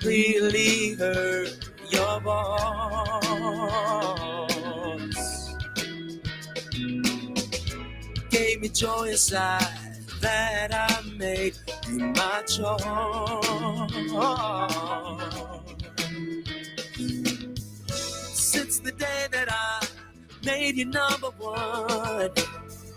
clearly heard your voice. Gave me joy inside that I made you my choice. Since the day that I made you number one,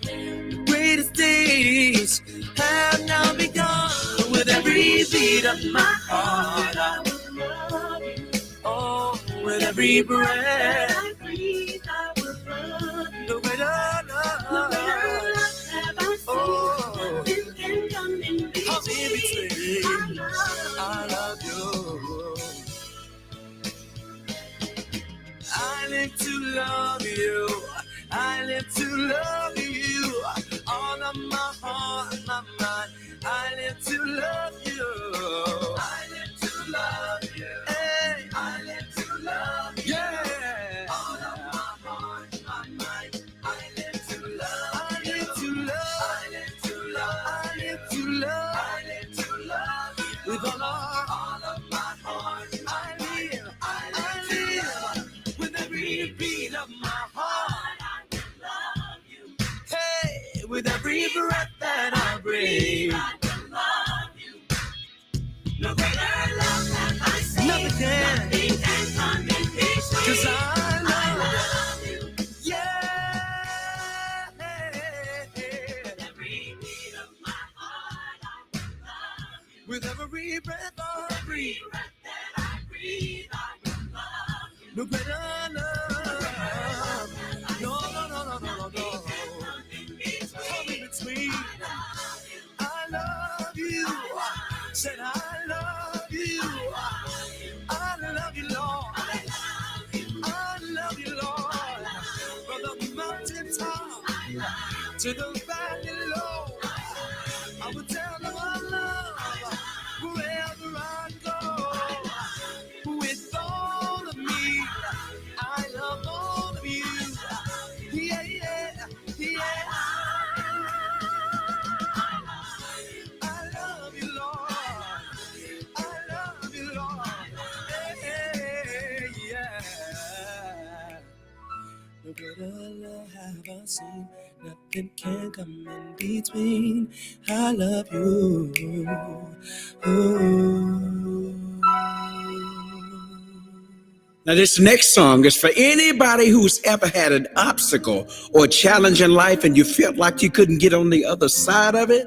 the greatest days have now begun. With every beat of my heart, I will love you. Oh, with every breath I breathe, I will love you. No greater love, no greater love have I seen. Oh, nothing can come in between. I love you. I live to love you. I live to love you. All of my heart, my mind. I live to love you. I live to love you. Hey, I live to love you. Yeah. All of my heart, my mind. I live to love. I live to love. I live to love. I live to love. I live to love you. With all of my heart, I live. I live. With every beat of my heart, I will love you. Hey, with every breath that I breathe, I will love you. No greater love have I seen. Nothing can come in between. 'Cause I love you. Yeah. With every beat of my heart, I will love you. With every breath I breathe, I will love you. No greater love. No. Come in between. I love you. Said I love you. I love you, Lord. I love you, Lord. From the mountaintop to the valley low, I will tell them I love wherever I go. With all of me, I love all of you. Yeah. I love you, Lord. I love you, Lord. Hey, yeah. No greater love have I seen. Nothing can come in between. I love you. Ooh. Now, this next song is for anybody who's ever had an obstacle or a challenge in life and you felt like you couldn't get on the other side of it.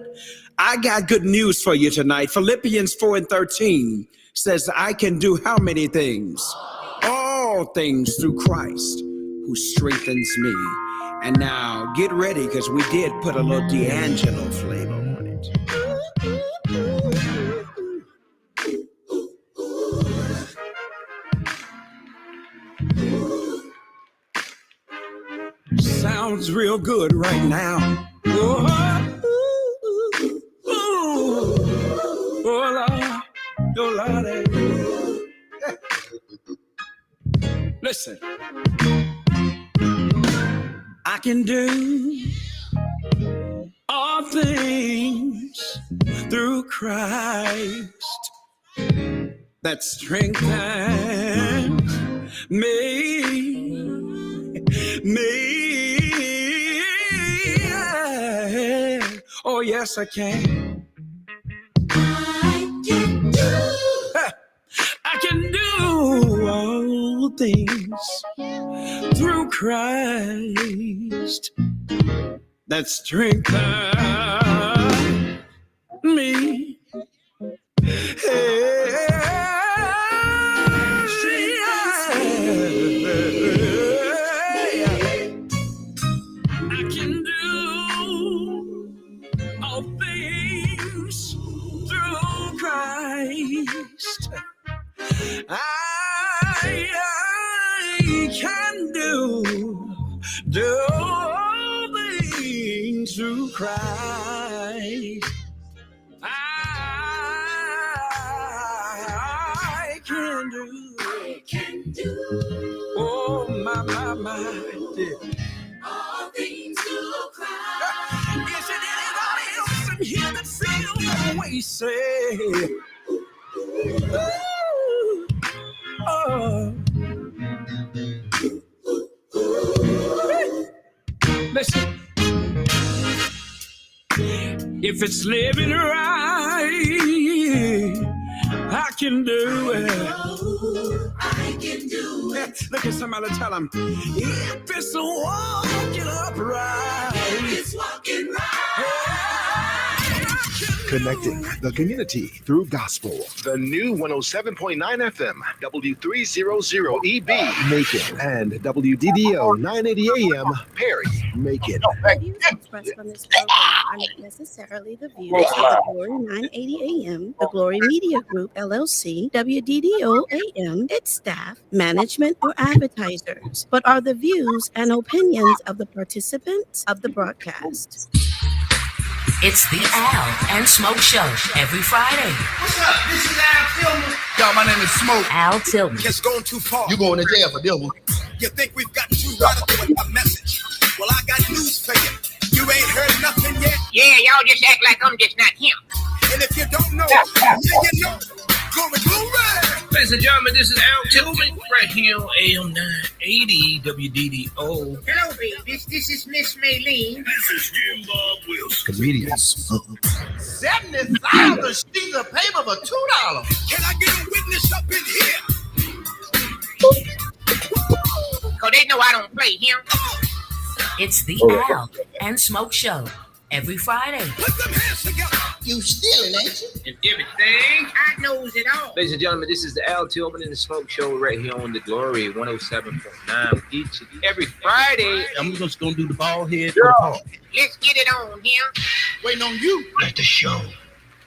I got good news for you tonight. Philippians 4:13 says, I can do how many things? All things through Christ who strengthens me. And now get ready, because we did put a little D'Angelo flavor on it. Sounds real good right now. Oh, Lord. Listen. I can do all things through Christ that strengthens me. Oh, yes, I can. I can do all things through Christ that strengthens me. I can do all things through Christ. I can do all things through Christ. I can do. Oh, my. All things through Christ. Is it anybody else in here that feels the way you say? If it's living right, I can do it. I can do it. Look at somebody, tell them. If it's walking upright, it's walking right. Connecting the community through gospel. The new 107.9 FM, W300EB, Macon, and WDDO 980 AM, Perry, Macon. The views expressed from this program are not necessarily the views of the Glory 980 AM, the Glory Media Group, LLC, WDDO AM, its staff, management, or advertisers, but are the views and opinions of the participants of the broadcast. It's the Al and Smoke Show every Friday. What's up? This is Al Tillman. Yo, my name is Smoke. Al Tillman. Just going too far. You going to jail for this one. You think we've gotten too radical with our message? Well, I got news for you. You ain't heard nothing yet? Yeah, y'all just act like I'm just not him. And if you don't know, yeah, you know. Glory, glory. Ladies and gentlemen, this is Al Tillman right here on AM 980 WDDO. Hello, baby. This is Miss Maylene. This is Jim Bob Wilson. Comedians. 70,000 sheets of paper for $2. Can I get a witness up in here? Because they know I don't play him. It's the Al and Smoke Show every Friday. Put them hands together. You stealing, ain't you? And everything. I knows it all. Ladies and gentlemen, this is the Al Tillman and the Smoke Show right here on the Glory 107.9 each and every Friday. I'm just going to do the ball head. Let's get it on here. Waiting on you. Let the show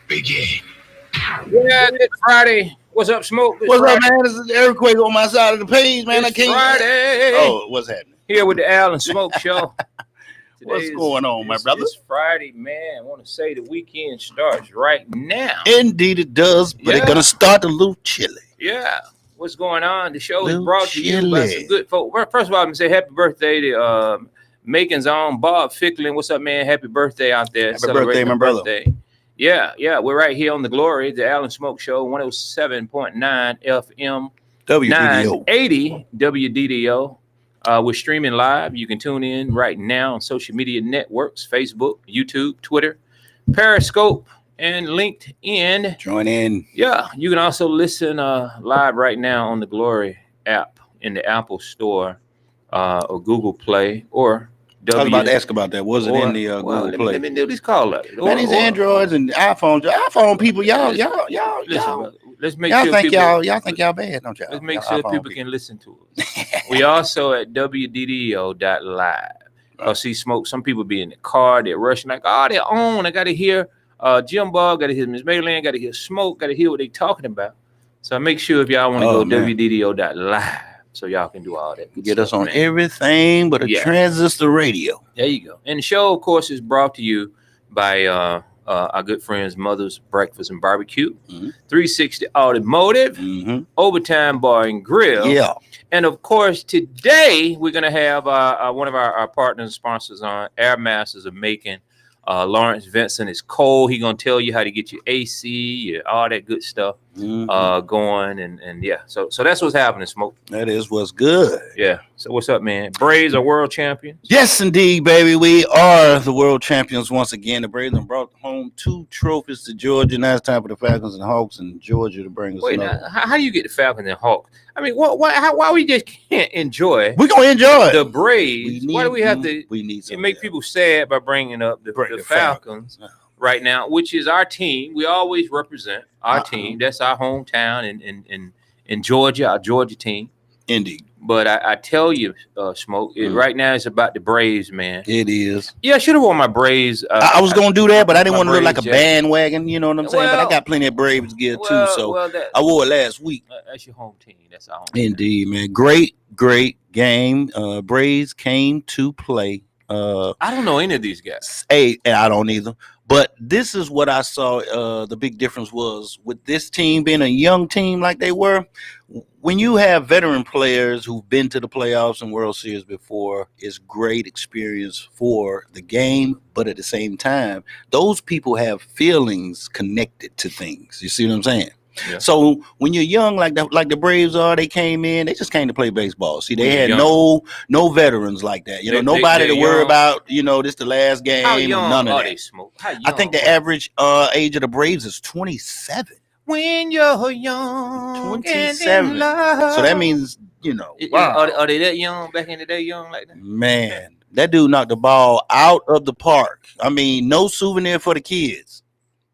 begin. Yeah, it's Friday. What's up, Smoke? What's up, man? This is an earthquake on my side of the page, man. It's I can't. Friday. Oh, what's happening? Here with the Al and Smoke Show. What's going on, my brother? It's Friday, man. I want to say the weekend starts right now. Indeed, it does, but it's gonna start a little chilly. Yeah. What's going on? The show is Little brought to you by some good folks. Well, first of all, I'm gonna say happy birthday to Macon's own Bob Ficklin. What's up, man? Happy birthday out there. Happy birthday, my brother. Yeah. We're right here on the Glory, the Al and Smoke Show, 107.9 FM, WDDO. 980 WDDO. We're streaming live. You can tune in right now on social media networks, Facebook, YouTube, Twitter, Periscope, and LinkedIn. Join in. Yeah, you can also listen live right now on the Glory app in the Apple Store or Google Play or I was about to ask about that. Was it in the Google Play? Let me do this call letter. Man, these Androids and iPhones, iPhone people, y'all. Let's make y'all sure think people, y'all think y'all bad, don't y'all? Let's make y'all sure people can listen to us. We also at WDDO.live. See, Smoke, some people be in the car, they're rushing like, oh, they're on. I got to hear Jim Bob, got to hear Miss Mayland, got to hear Smoke, got to hear what they talking about. So make sure if y'all want to go WDDO.live so y'all can do all that. Get us on everything but a transistor radio. There you go. And the show, of course, is brought to you by our good friends Mother's Breakfast and Barbecue, 360 Automotive, Overtime Bar and Grill. Yeah. And of course, today we're going to have one of our partners and sponsors on, Air Masters of Macon. Lawrence Vincent is cold. He's going to tell you how to get your AC, all that good stuff going. And yeah, so that's what's happening, Smoke. That is what's good. Yeah. So what's up, man? Braves are world champions. Yes, indeed, baby. We are the world champions once again. The Braves have brought home 2 trophies to Georgia. Now it's time for the Falcons and Hawks in Georgia to bring us. Wait, now, how do you get the Falcons and Hawks? I mean, why we just can't enjoy? We're gonna enjoy the Braves. Why do we have to? We need to make people sad by bringing up the Falcons right now, which is our team. We always represent our team. That's our hometown in Georgia, our Georgia team. Indeed. But I tell you, Smoke, right now it's about the Braves, man. It is. Yeah, I should have worn my Braves. I was going to do that, but I didn't want to look like a bandwagon, you know what I'm saying? But I got plenty of Braves gear too, so I wore it last week. That's your home team. That's our home team. Indeed, man. Great game. Braves came to play. I don't know any of these guys. And I don't either. But this is what I saw. The big difference was with this team being a young team like they were. When you have veteran players who've been to the playoffs and World Series before, it's great experience for the game. But at the same time, those people have feelings connected to things. You see what I'm saying? Yeah. So when you're young, like the Braves are, they came in, they just came to play baseball. See, they When you're had young. no veterans like that. You know, nobody they're to worry young. about. You know, this the last game. How Or young none of are that. they, Smoke? How young? I think the average age of the Braves is 27. When you're young, 27. and in love. So that means, you know, Are they that young back in the day? Young like that? man, that dude knocked the ball out of the park. I mean, no souvenir for the kids.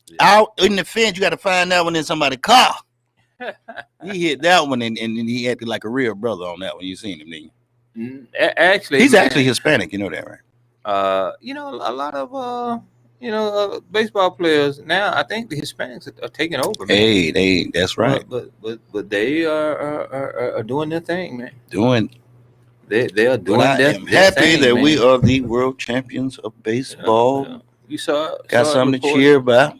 Yeah. Out in the fence, you got to find that one in somebody's car. He hit that one, and he acted like a real brother on that one. You seen him, didn't you? Actually, He's man, actually Hispanic. You know that, right? You know, a lot of baseball players now. I think the Hispanics are taking over. Man. Hey, that's right. But they are doing their thing, man. They are doing But I their am happy thing, that man. we are the world champions of baseball. Yeah. You saw something report. to cheer about.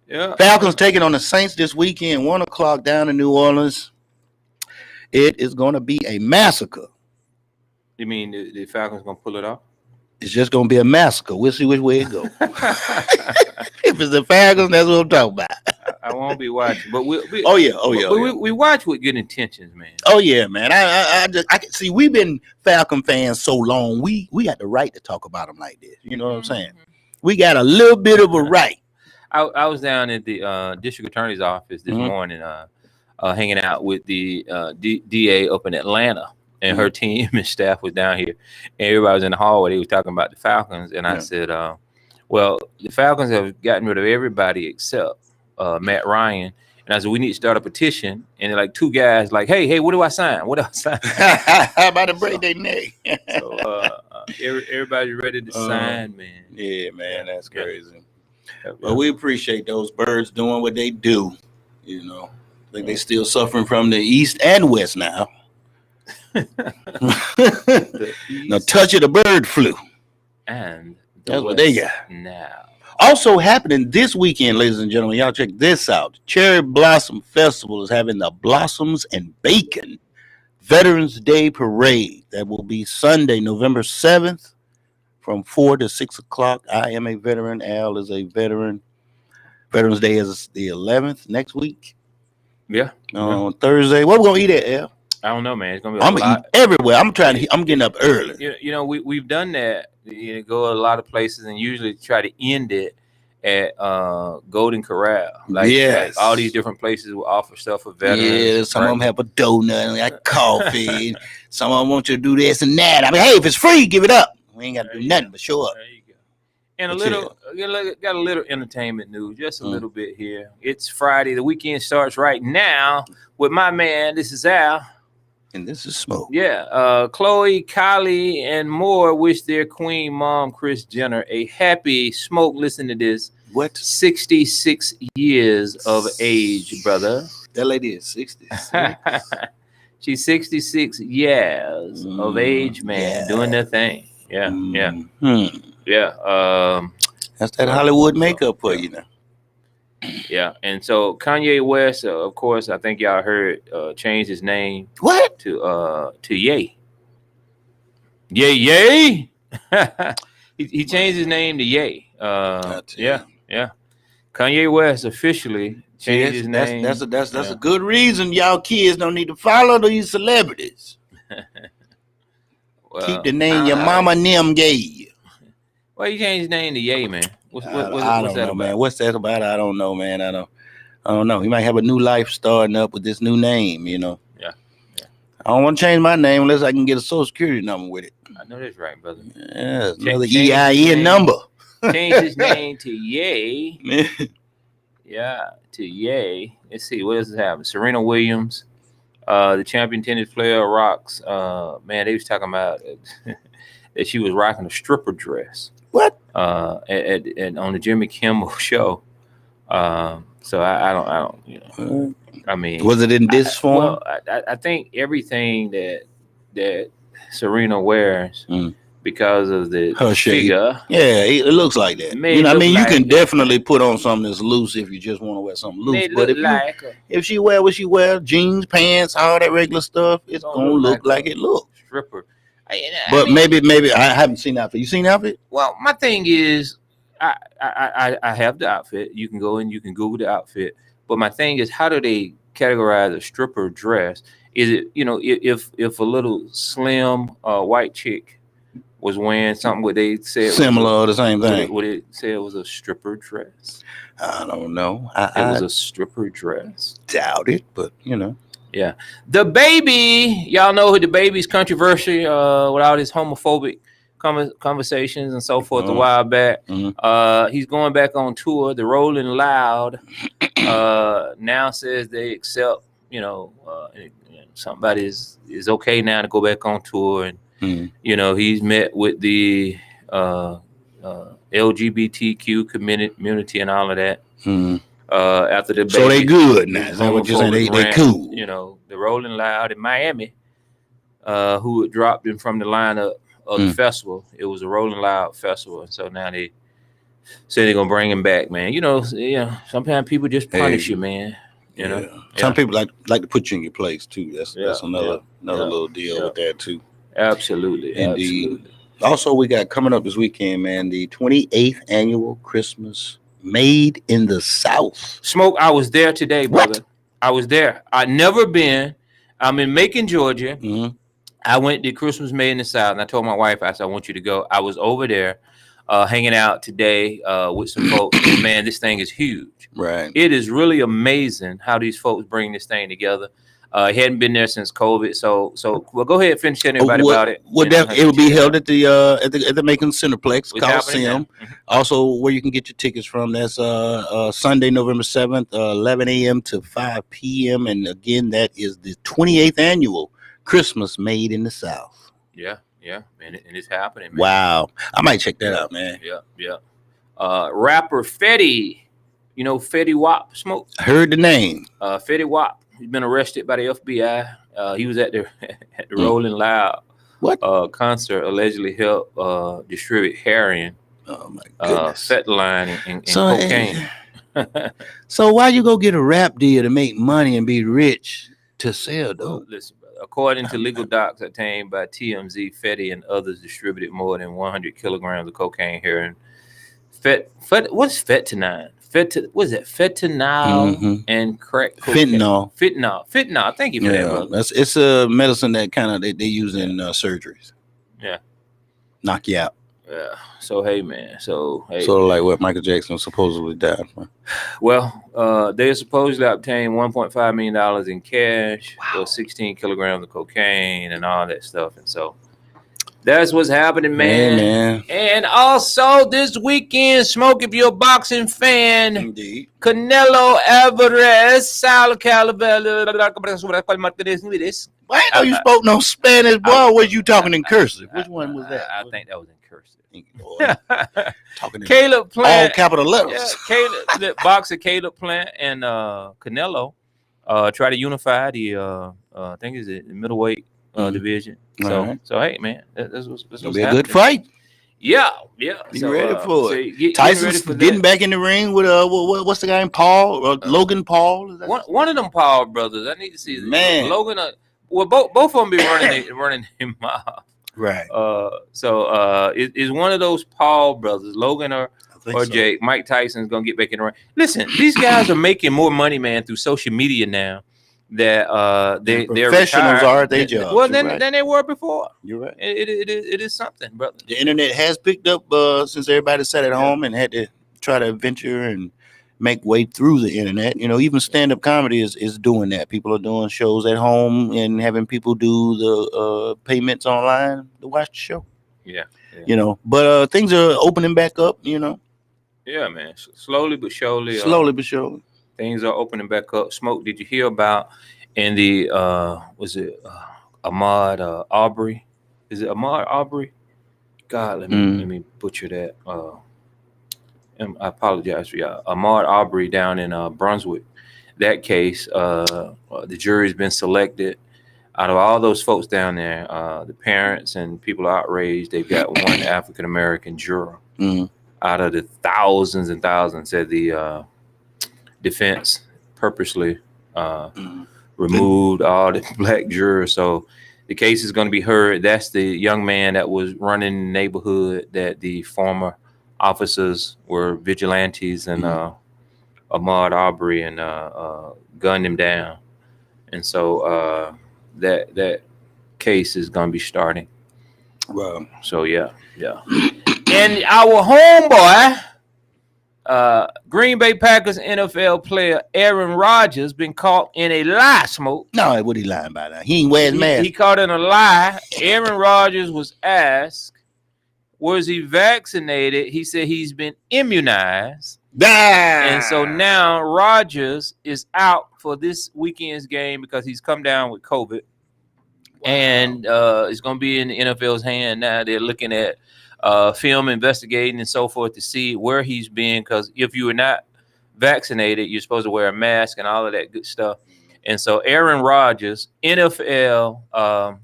Yeah, Falcons taking on the Saints this weekend, 1:00 down in New Orleans. It is going to be a massacre. You mean the Falcons gonna pull it off? It's just going to be a massacre. We'll see which way it goes. If it's the Falcons, that's what I'm talking about. I won't be watching, but we We watch with good intentions, man. Oh yeah, man. I can see we've been Falcon fans so long. We got the right to talk about them like this. You know what I'm saying? We got a little bit of a right. I was down at the district attorney's office this morning, hanging out with the DA up in Atlanta, and her team and staff was down here, and everybody was in the hallway. They was talking about the Falcons, and I said, well, the Falcons have gotten rid of everybody except Matt Ryan. And I said, we need to start a petition. And they're like two guys like, hey, what do I sign? What do I sign? How about to break their neck? So everybody's ready to sign, man. Yeah, man, that's crazy. But we appreciate those birds doing what they do. You know, I think they still suffering from the East and West now. Now touch of the bird flu. And that's what they got now. Also happening this weekend, ladies and gentlemen, y'all check this out. Cherry Blossom Festival is having the Blossoms and Bacon Veterans Day Parade. That will be Sunday, November 7th from 4 to 6 o'clock. I am a veteran. Al is a veteran. Veterans Day is the 11th next week. Yeah. On Thursday. What we going to eat at, Al? I don't know, man. It's gonna be. I'm gonna eat everywhere. I'm getting up early. You know, we've done that. You know, go a lot of places and usually try to end it at Golden Corral. Like all these different places will offer stuff for veterans. Yeah, some of them have a donut and like coffee. Some of them want you to do this and that. I mean, hey, if it's free, give it up. We ain't got to do nothing but show up. There you go. And got a little entertainment news, just a little bit here. It's Friday. The weekend starts right now with my man. This is Al. And this is Smoke. Yeah. Chloe, Kylie, and more wish their queen mom, Kris Jenner, a happy Smoke. Listen to this. What? 66 years of age, brother. That lady is 66. She's 66 years of age, man, doing their thing. Yeah. That's that Hollywood makeup for you now. Yeah, and so Kanye West, of course, I think y'all heard, changed his name. What? To Ye. Ye. he changed his name to Ye. Yeah. Kanye West officially changed his name. That's a good reason y'all kids don't need to follow these celebrities. Keep the name your mama and them gave you. Well, he changed his name to Ye, man. I don't know, man. What's that about? I don't know, man. I don't know. He might have a new life starting up with this new name, you know. Yeah. I don't want to change my name unless I can get a social security number with it. I know that's right, brother. Yeah, another EIN number. Change his name to Ye. Yeah, to Ye. Let's see, what else is happening? Serena Williams, the champion tennis player, rocks. Man, they was talking about that she was rocking a stripper dress. What? And on the Jimmy Kimmel show. So I don't, you know. I mean, was it in this form? Well, I think everything that Serena wears because of her figure. Yeah, it looks like that. You know, I mean, you can definitely put on something that's loose if you just want to wear something loose. But if she wear what she wear, jeans, pants, all that regular stuff, it's gonna look like it looks. Stripper. But maybe I haven't seen the outfit. You seen the outfit? Well, my thing is, I have the outfit. You can go and you can Google the outfit. But my thing is, how do they categorize a stripper dress? Is it, if a little slim white chick was wearing something, would they say Similar or the same thing? Would it say it was a stripper dress? I don't know. It was a stripper dress. Doubt it, but Yeah. The baby, y'all know who the baby's controversy with all his homophobic conversations and so forth a while back. He's going back on tour. The Rolling Loud now says they accept, somebody is okay now to go back on tour. And, he's met with the LGBTQ community and all of that. After the baby, so they good now. Is that what you're saying? They cool. The Rolling Loud in Miami, who had dropped him from the lineup of the festival. It was a Rolling Loud festival, and so now they say they're gonna bring him back, man. Sometimes people just punish you, man. Some people like to put you in your place too. That's another little deal with that too. Absolutely. Indeed. Also, we got coming up this weekend, man, the 28th annual Christmas Made in the South. Smoke, I was there today, brother. I was there. I'd never been. I'm in Macon, Georgia. I went to Christmas Made in the South, and I told my wife, I said, I want you to go. I was over there hanging out today with some folks. And man, this thing is huge. Right. It is really amazing how these folks bring this thing together. It hadn't been there since COVID, so well, go ahead and finish telling everybody about it. Well, it will be held at the Macon Cineplex Coliseum. Also, where you can get your tickets from. That's Sunday, November 7th, 11 a.m. to 5 p.m. And again, that is the 28th annual Christmas Made in the South. Yeah, and it's happening, man. Wow, I might check that out, man. Yeah. Rapper Fetty, Fetty Wap, Smoke. I heard the name. Fetty Wap. He's been arrested by the FBI. He was at the Rolling Loud concert, allegedly helped distribute heroin, fentanyl, and cocaine. So why you go get a rap deal to make money and be rich to sell dope? Listen, brother, according to legal docs obtained by TMZ, Fetty and others distributed more than 100 kilograms of cocaine, heroin. What's fentanyl? What is that? Fentanyl and crack cocaine. Fentanyl. Thank you for that, brother. It's a medicine that kind of they use in surgeries. Yeah. Knock you out. Yeah. So hey, man. Sort of like what Michael Jackson supposedly died from. Well, they supposedly obtained $1.5 million in cash, 16 kilograms of cocaine, and all that stuff, and so. That's what's happening, man. And also this weekend, Smoke, if you're a boxing fan, indeed. Canelo Alvarez, Sal Calabella. Why I know you spoke no Spanish, boy? Was you talking in cursive? Which one was that? I think that was in cursive. Talking in Caleb Plant, all capital letters. The boxer Caleb Plant and Canelo try to unify the I think it's the middleweight division. So hey, man, this was gonna be a good fight. Yeah. You ready for it? Tyson's getting back in the ring with what's the guy named Paul? Logan Paul? Is that one of them Paul brothers. I need to see man. Logan. Both of them be running him off. Right. Is one of those Paul brothers, Logan or Jake? Mike Tyson's gonna get back in the ring. Listen, these guys are making more money, man, through social media now. That they're professionals are at their jobs. Well, than they were before. You're right. It is something, brother. The internet has picked up since everybody sat at home and had to try to venture and make way through the internet. Even stand-up comedy is doing that. People are doing shows at home and having people do the payments online to watch the show. Yeah. But things are opening back up. Yeah, man. Slowly but surely. Things are opening back up. Smoke, did you hear about in the was it Ahmaud Arbery? Is it Ahmaud Arbery? God, let me butcher that. I apologize for y'all. Ahmaud Arbery down in Brunswick. That case, the jury's been selected. Out of all those folks down there, the parents and people are outraged. They've got one African American juror out of the thousands and thousands. Said the defense purposely removed all the black jurors, so the case is going to be heard. That's the young man that was running the neighborhood that the former officers were vigilantes and Ahmaud Arbery and gunned him down. And so that case is going to be starting. Well, So yeah. And our homeboy, Green Bay Packers NFL player Aaron Rodgers been caught in a lie, Smoke. no, what he lying about now? He ain't wear his mask. He caught in a lie. Aaron Rodgers was asked, was he vaccinated? He said he's been immunized. And so now Rodgers is out for this weekend's game because he's come down with COVID. And it's going to be in the NFL's hand now. They're looking at film investigating and so forth to see where he's been, because if you are not vaccinated, you're supposed to wear a mask and all of that good stuff. And so Aaron Rodgers, NFL,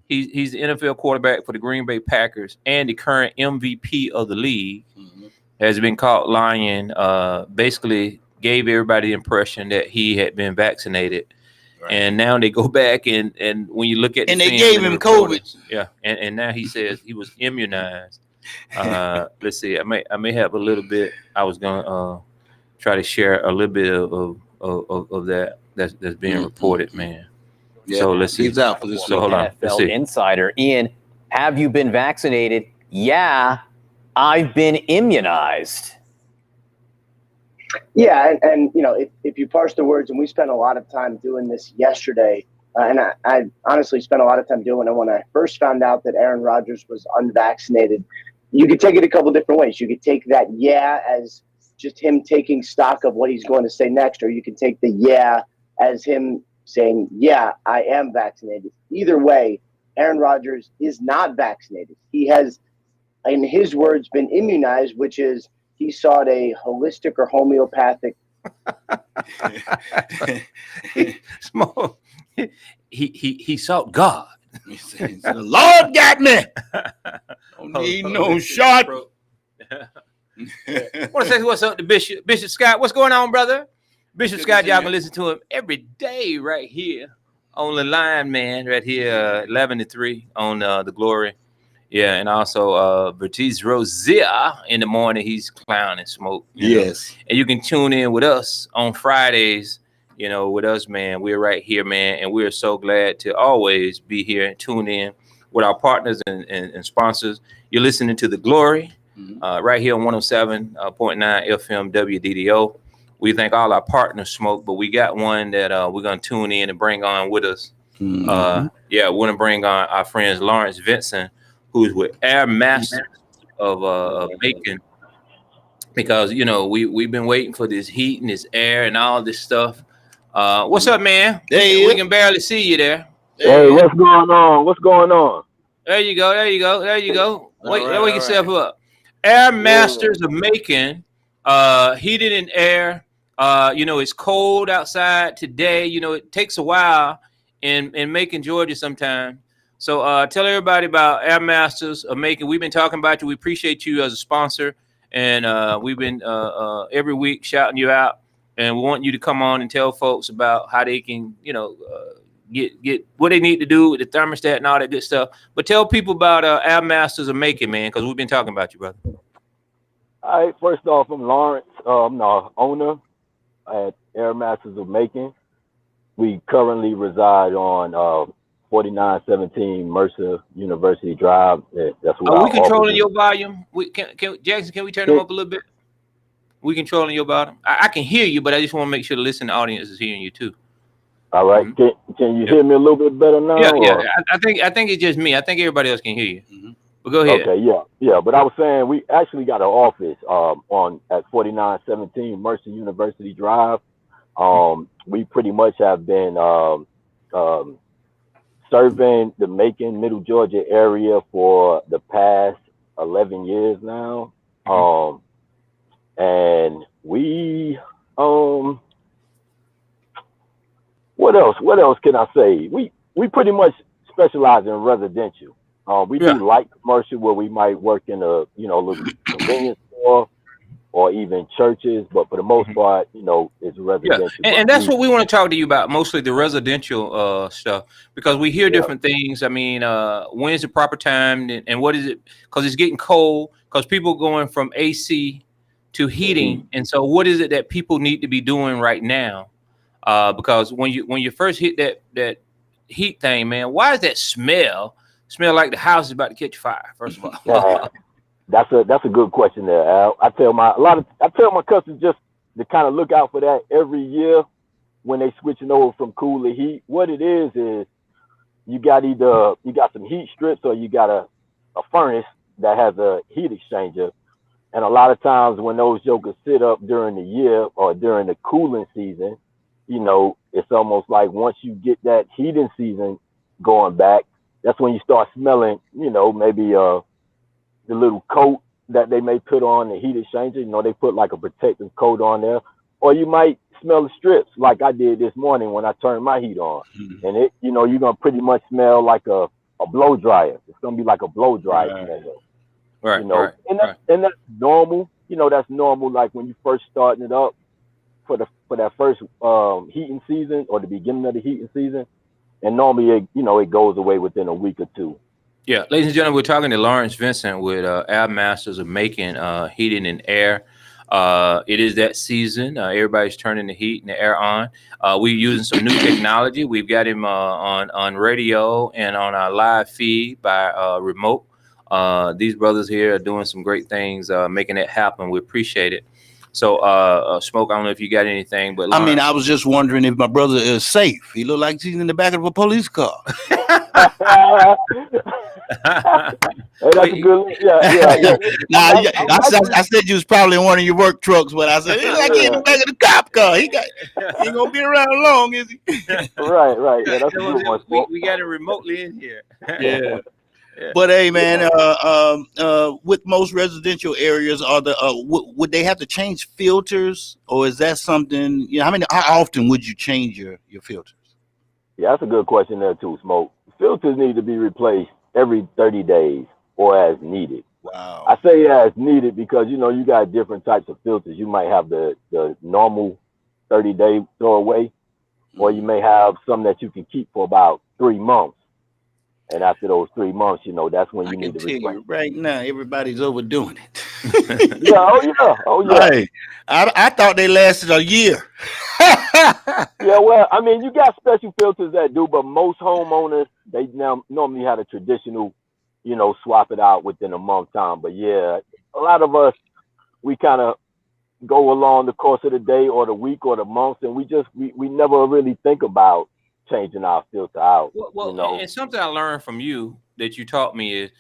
he's the NFL quarterback for the Green Bay Packers and the current MVP of the league, has been caught lying. Basically gave everybody the impression that he had been vaccinated. Right. And now they go back and when you look at and they gave him COVID. Yeah, and now he says he was immunized. Let's see, I may have a little bit. I was gonna try to share a little bit of that's being reported, man. Yeah, so let's see. He's out for this. So hold on. Let's see. Insider Ian, have you been vaccinated? Yeah, I've been immunized. Yeah, and you know, if you parse the words, and we spent a lot of time doing this yesterday, and I honestly spent a lot of time doing it when I first found out that Aaron Rodgers was unvaccinated. You could take it a couple different ways. You could take that yeah as just him taking stock of what he's going to say next, or you could take the yeah as him saying, yeah, I am vaccinated. Either way, Aaron Rodgers is not vaccinated. He has, in his words, been immunized, which is he sought a holistic or homeopathic. he sought God. The Lord got me. Don't need no shot. I want to say what's up to Bishop Scott. What's going on, brother? Bishop Scott, y'all can listen to him every day right here on the line, man, right here, 11 to 3 on the Glory. Yeah, and also Bertiz Rozier in the morning. He's clowning Smoke. Yes. Know? And you can tune in with us on Fridays, you know, with us, man. We're right here, man, and we're so glad to always be here and tune in with our partners and sponsors. You're listening to The Glory right here on 107.9 FM WDDO. We thank all our partners, Smoke, but we got one that we're going to tune in and bring on with us. Yeah, we're going to bring on our friends Lawrence Vincent, who's with Air Masters of Macon, because, you know, we've been waiting for this heat and this air and all this stuff. What's up, man? We can barely see you there. Hey, what's going on? What's going on? There you go. Wake yourself up. Air Masters of Macon, heated and air. You know, it's cold outside today. You know, it takes a while in Macon, Georgia sometimes. So tell everybody about Air Masters of Macon. We've been talking about you. We appreciate you as a sponsor. And we've been every week shouting you out. And we want you to come on and tell folks about how they can, you know, get what they need to do with the thermostat and all that good stuff. But tell people about Air Masters of Macon, man, because we've been talking about you, brother. All right. First off, I'm Lawrence. I'm the owner at Air Masters of Macon. We currently reside on 4917 Mercer University Drive. That's what are we controlling your volume? Jackson, can we turn them up a little bit? We controlling your volume? I can hear you, but I just want to make sure the listening audience is hearing you too. All right. Can you hear me a little bit better now? Yeah. I think it's just me. I think everybody else can hear you. But go ahead. Okay, yeah. But I was saying we actually got an office at 4917 Mercer University Drive. We pretty much have been serving the Macon, Middle Georgia area for the past 11 years now. And we what else can I say? We pretty much specialize in residential. We do light commercial where we might work in a little convenience store or even churches, but for the most part, you know, it's residential. Yeah. And that's what we want to talk to you about, mostly the residential stuff, because we hear different things. I mean, when's the proper time and what is it? Because it's getting cold, because people are going from AC to heating. And so what is it that people need to be doing right now? Because when you first hit that heat thing, man, why is that smell like the house is about to catch fire? First of all, that's a good question there, Al. I tell my customers just to kind of look out for that every year when they switching over from cool to heat. What it is you got some heat strips or you got a furnace that has a heat exchanger. And a lot of times when those jokers sit up during the year or during the cooling season, it's almost like once you get that heating season going back, that's when you start smelling, maybe the little coat that they may put on the heat exchanger. They put like a protective coat on there. Or you might smell the strips like I did this morning when I turned my heat on. And it, you're going to pretty much smell like a blow dryer. It's going to be like a blow dryer smell. Right. And that's normal. That's normal. Like when you first starting it up for that first heating season or the beginning of the heating season, and normally it goes away within a week or two. Yeah, ladies and gentlemen, we're talking to Lawrence Vincent with Air Masters of Making Heating and Air. It is that season. Everybody's turning the heat and the air on. We're using some new technology. We've got him on radio and on our live feed by remote. These brothers here are doing some great things, making it happen. We appreciate it. So, Smoke, I don't know if you got anything, but Lawrence. I was just wondering if my brother is safe. He looked like he's in the back of a police car. Hey, that's a good. Yeah. I said you was probably in one of your work trucks, but I said he's like he's in the back of the cop car. He ain't gonna be around long, is he? Right. Yeah, that's a good one. We got it remotely in here. Yeah. But hey, man, with most residential areas, would they have to change filters, or is that something? How often would you change your filters? Yeah, that's a good question there too, Smoke. Filters need to be replaced every 30 days or as needed. Wow. I say as needed because you got different types of filters. You might have the normal 30-day throwaway, or you may have some that you can keep for about 3 months. And after those 3 months, that's when you need to replace. Right now, everybody's overdoing it. Oh yeah. Hey, I thought they lasted a year. Yeah, well, you got special filters that do, but most homeowners, they now normally have a traditional, swap it out within a month time. But yeah, a lot of us, we kind of go along the course of the day or the week or the month, and we never really think about changing our filter out. Well, and something I learned from you that you taught me is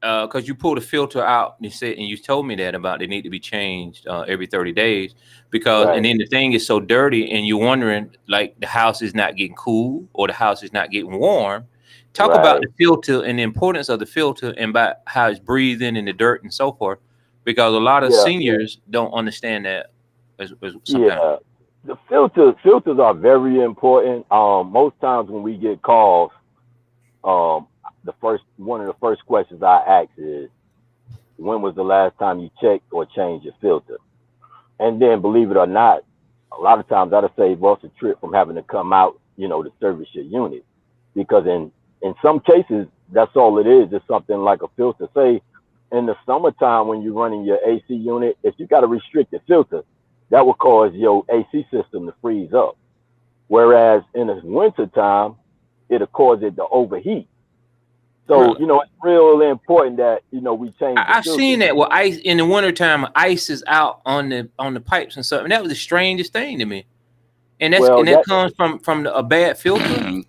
because you pulled a filter out and you told me that about they need to be changed every 30 days because and then the thing is so dirty and you're wondering like the house is not getting cool or the house is not getting warm. Talk about the filter and the importance of the filter and about how it's breathing in the dirt and so forth, because a lot of seniors don't understand that sometimes. The filters are very important. Most times when we get calls, one of the first questions I ask is, when was the last time you checked or changed your filter? And then, believe it or not, a lot of times that'll save us a trip from having to come out, to service your unit. Because in some cases, that's all it is. It's something like a filter. Say, in the summertime when you're running your AC unit, if you got a restricted filter, that will cause your AC system to freeze up. Whereas in the wintertime, it'll cause it to overheat. So, it's really important that, we change. I've seen that. Well, ice in the wintertime, ice is out on the pipes and stuff. And that was the strangest thing to me. And that comes from a bad filter.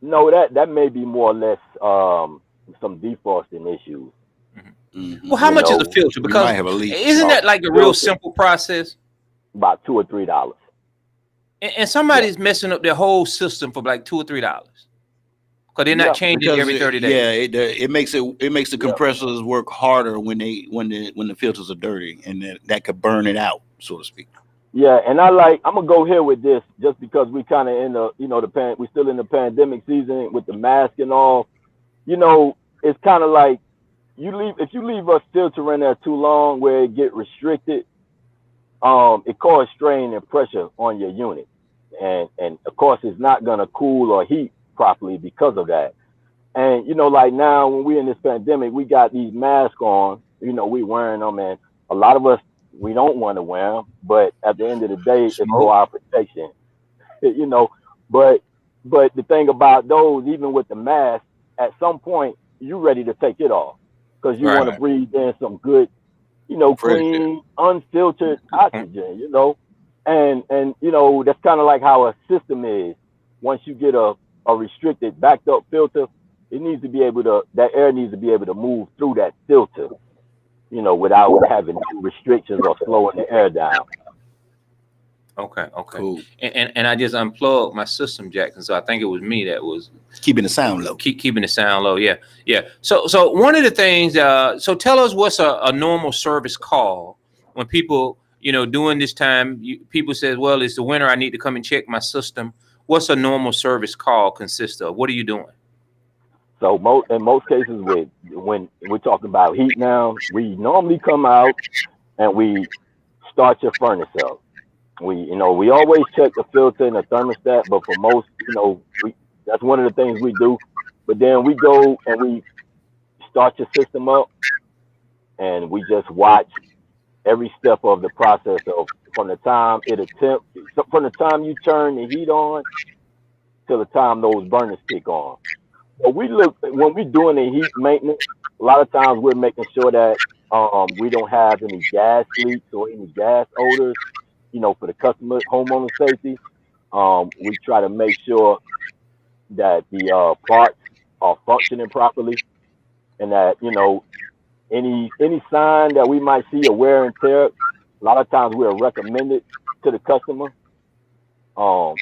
No, that may be more or less some defrosting issues. Mm-hmm. Well, how much is a filter? Because isn't that like a real simple process? About $2 or $3. And somebody's messing up their whole system for like $2 or $3 because they're not changing every 30 days. Yeah, it makes the compressors work harder when the filters are dirty, and that could burn it out, so to speak. Yeah, and I'm gonna go here with this just because we kind of in the we're still in the pandemic season with the mask and all. It's kind of like if you leave a filter in there too long where it get restricted, it causes strain and pressure on your unit, and of course it's not gonna cool or heat properly because of that. And like now when we're in this pandemic, we got these masks on. We wearing them, and a lot of us we don't want to wear them, but at the end of the day, it's for our protection, you know. But the thing about those, even with the mask, at some point you're ready to take it off because you want to breathe in some good, you know, clean, unfiltered oxygen, you know. And you know, that's kind of like how a system is. Once you get a restricted, backed up filter, it needs to be able to, that air needs to be able to move through that filter, you know, without having restrictions or slowing the air down. Okay. Cool. And I just unplugged my system, Jackson. So I think it was me that was keeping the sound low. Keeping the sound low. Yeah. So one of the things. So tell us what's a normal service call when people, you know, during this time, people says, well, it's the winter. I need to come and check my system. What's a normal service call consist of? What are you doing? So in most cases, when we're talking about heat now, we normally come out and we start your furnace up. We always check the filter and the thermostat, but for most, you know, that's one of the things we do. But then we go and we start your system up, and we just watch every step of the process of from the time from the time you turn the heat on till the time those burners kick on. So we look when we're doing the heat maintenance. A lot of times we're making sure that we don't have any gas leaks or any gas odors. You know, for the customer homeowner safety, we try to make sure that the parts are functioning properly, and that, you know, any sign that we might see a wear and tear, a lot of times we'll recommend it to the customer. Y'all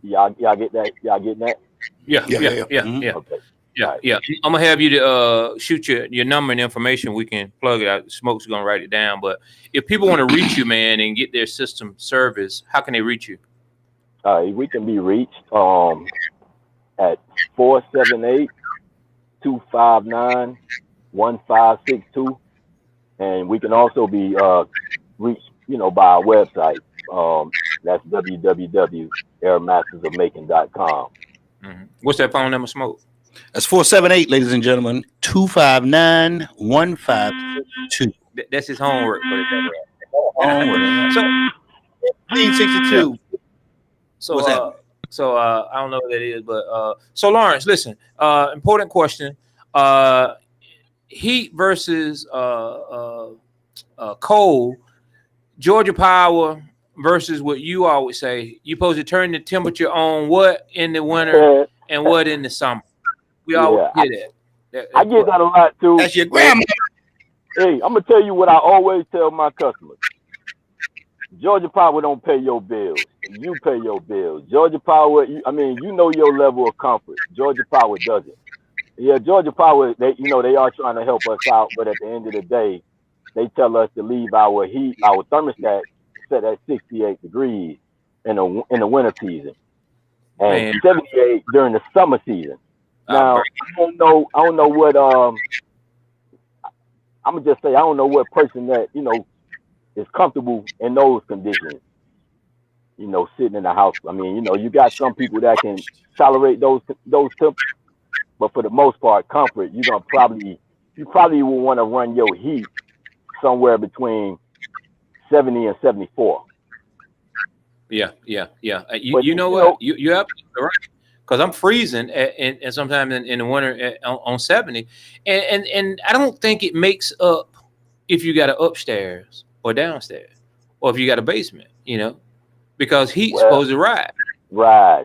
get that? Y'all getting that? Yeah. Okay. Yeah. I'm gonna have you to shoot your number and information. We can plug it out. Smoke's gonna write it down. But if people want to reach you, man, and get their system service, how can they reach you? We can be reached at 478-259-1562, and we can also be reached, you know, by our website. That's www.airmastersofmaking.com. Mm-hmm. What's that phone number, Smoke? That's 478, ladies and gentlemen, 259-1562. That's his homework. Homework. So 1962. So I don't know what that is, but so Lawrence, listen. Important question. Heat versus cold. Georgia Power versus what you always say. You supposed to turn the temperature on what in the winter and what in the summer. We always hear that. I get that a lot too. That's your grandma. Hey, I'm gonna tell you what I always tell my customers. Georgia Power don't pay your bills. You pay your bills. Georgia Power, you know your level of comfort. Georgia Power doesn't. Yeah, Georgia Power, they are trying to help us out, but at the end of the day, they tell us to leave our thermostat set at 68 degrees in the winter season, and 78 during the summer season. Now, I don't know what I'm gonna just say I don't know what person that, you know, is comfortable in those conditions, you know, sitting in the house. I mean, you know, you got some people that can tolerate those temps, but for the most part, comfort, you probably will want to run your heat somewhere between 70 and 74. Yeah. You know what? You're absolutely right. Because I'm freezing and sometimes in the winter on 70, and I don't think it makes up if you got an upstairs or downstairs or if you got a basement, you know, because heat's supposed to rise. Right.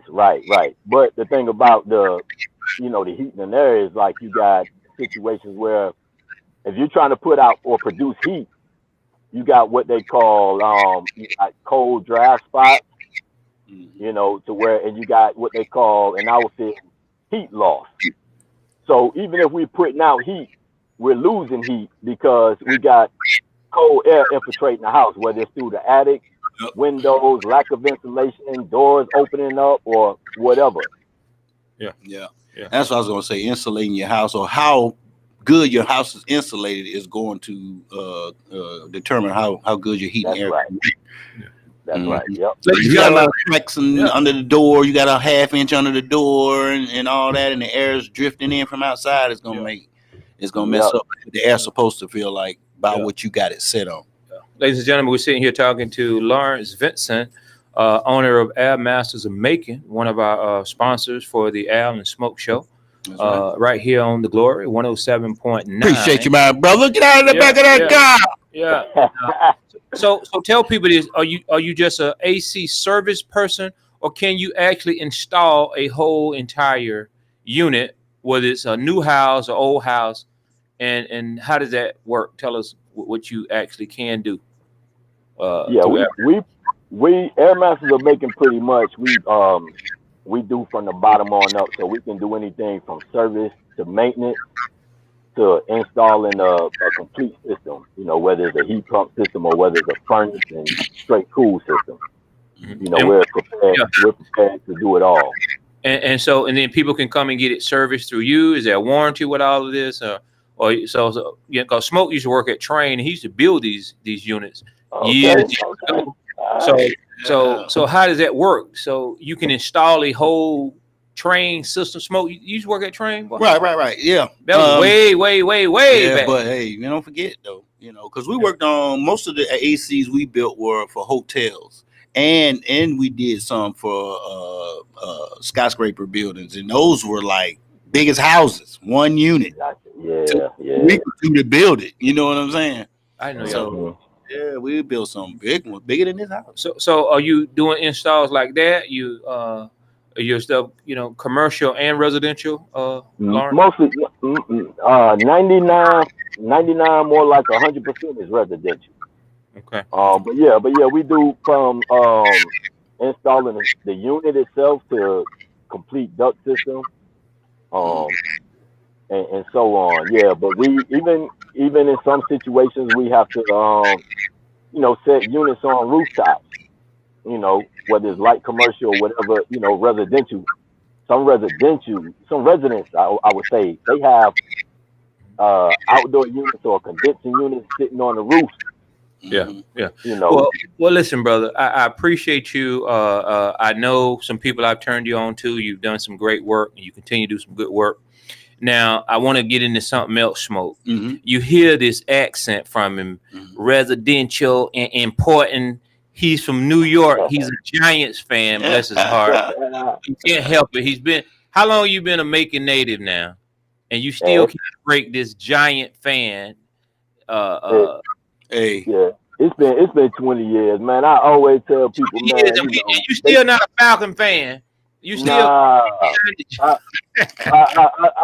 But the thing about the heat in there is, like, you got situations where if you're trying to put out or produce heat, you got what they call you got cold draft spots. You know, to where, and you got what they call in our field heat loss. So even if we're putting out heat, we're losing heat because we got cold air infiltrating the house, whether it's through the attic, windows, lack of ventilation, doors opening up, or whatever. Yeah. That's what I was going to say. Insulating your house, or how good your house is insulated, is going to determine how good your heat and air. Right. That's right. Yep. So you got a lot of cracks under the door. You got a ½ inch under the door, and all that, and the air is drifting in from outside. It's gonna mess up what the air's supposed to feel like by what you got it set on. ladies and gentlemen, we're sitting here talking to Lawrence Vincent, owner of Air Masters of Macon, one of our sponsors for the Al and Smoke Show. Right here on the Glory 107.9. Appreciate you, my brother. Get out of the back of that car. Yeah. So tell people this: are you just a AC service person, or can you actually install a whole entire unit, whether it's a new house or old house, and how does that work? Tell us what you actually can do. We Air Masters are making pretty much. We do from the bottom on up, so we can do anything from service to maintenance to installing a complete system. You know, whether it's a heat pump system or whether it's a furnace and straight cool system. You know, we're prepared to do it all. And then people can come and get it serviced through you. Is there a warranty with all of this? So because Smoke used to work at Train, and he used to build these units years ago. So how does that work? So you can install a whole Train system. Smoke, you used to work at Train, boy? Right. Yeah, that was way back. But hey, you don't forget though, because we worked on most of the ACs we built were for hotels, and we did some for skyscraper buildings, and those were like big as houses, one unit. Yeah. We could do to build it. You know what I'm saying? I know. So, yeah, we built some big one, bigger than this house. So are you doing installs like that? Your stuff, commercial and residential? Mostly 99 more like 100% is residential. Okay. But yeah, we do from installing the unit itself to complete duct system, and so on. Yeah, but we even in some situations we have to set units on rooftops. Whether it's light commercial or whatever, residential. Some residents, I would say, they have outdoor units or condensing units sitting on the roof. Yeah. Well, listen, brother, I appreciate you. I know some people I've turned you on to. You've done some great work, and you continue to do some good work. Now, I want to get into something else, Smoke. You hear this accent from him, residential and important. He's from New York. He's a Giants fan. Bless his heart. He can't help it. How long you been a Macon native now? And you still can't break this Giant fan. Hey. Yeah. It's been 20 years, man. I always tell people, man. You still not a Falcon fan. You still I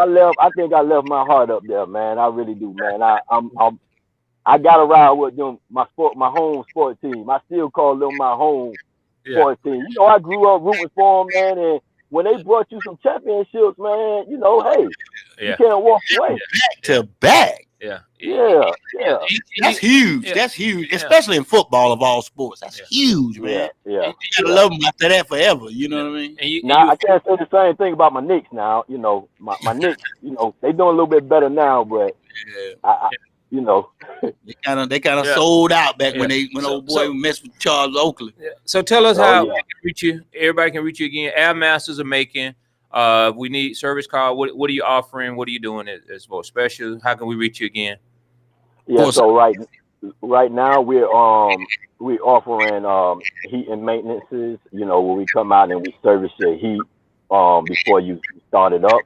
left. I think I left my heart up there, man. I really do, man. I got to ride with them, my home sport team. I still call them my home sport team. I grew up rooting for them, man. And when they brought you some championships, man, hey, you can't walk away. Back to back. Yeah. That's huge. That's huge, especially in football of all sports. That's huge, man. Yeah. You gotta love them after that forever. You know what I mean? I can't say the same thing about my Knicks now. My Knicks, they doing a little bit better now, but they kind of sold out back when old boy messed with Charles Oakley. So tell us how we can reach you. Everybody can reach you again. Air Masters of Macon. We need service call. What are you offering? What are you doing as for special? How can we reach you again? Yeah, so right now we're offering heat and maintenances, where we come out and we service your heat before you start it up.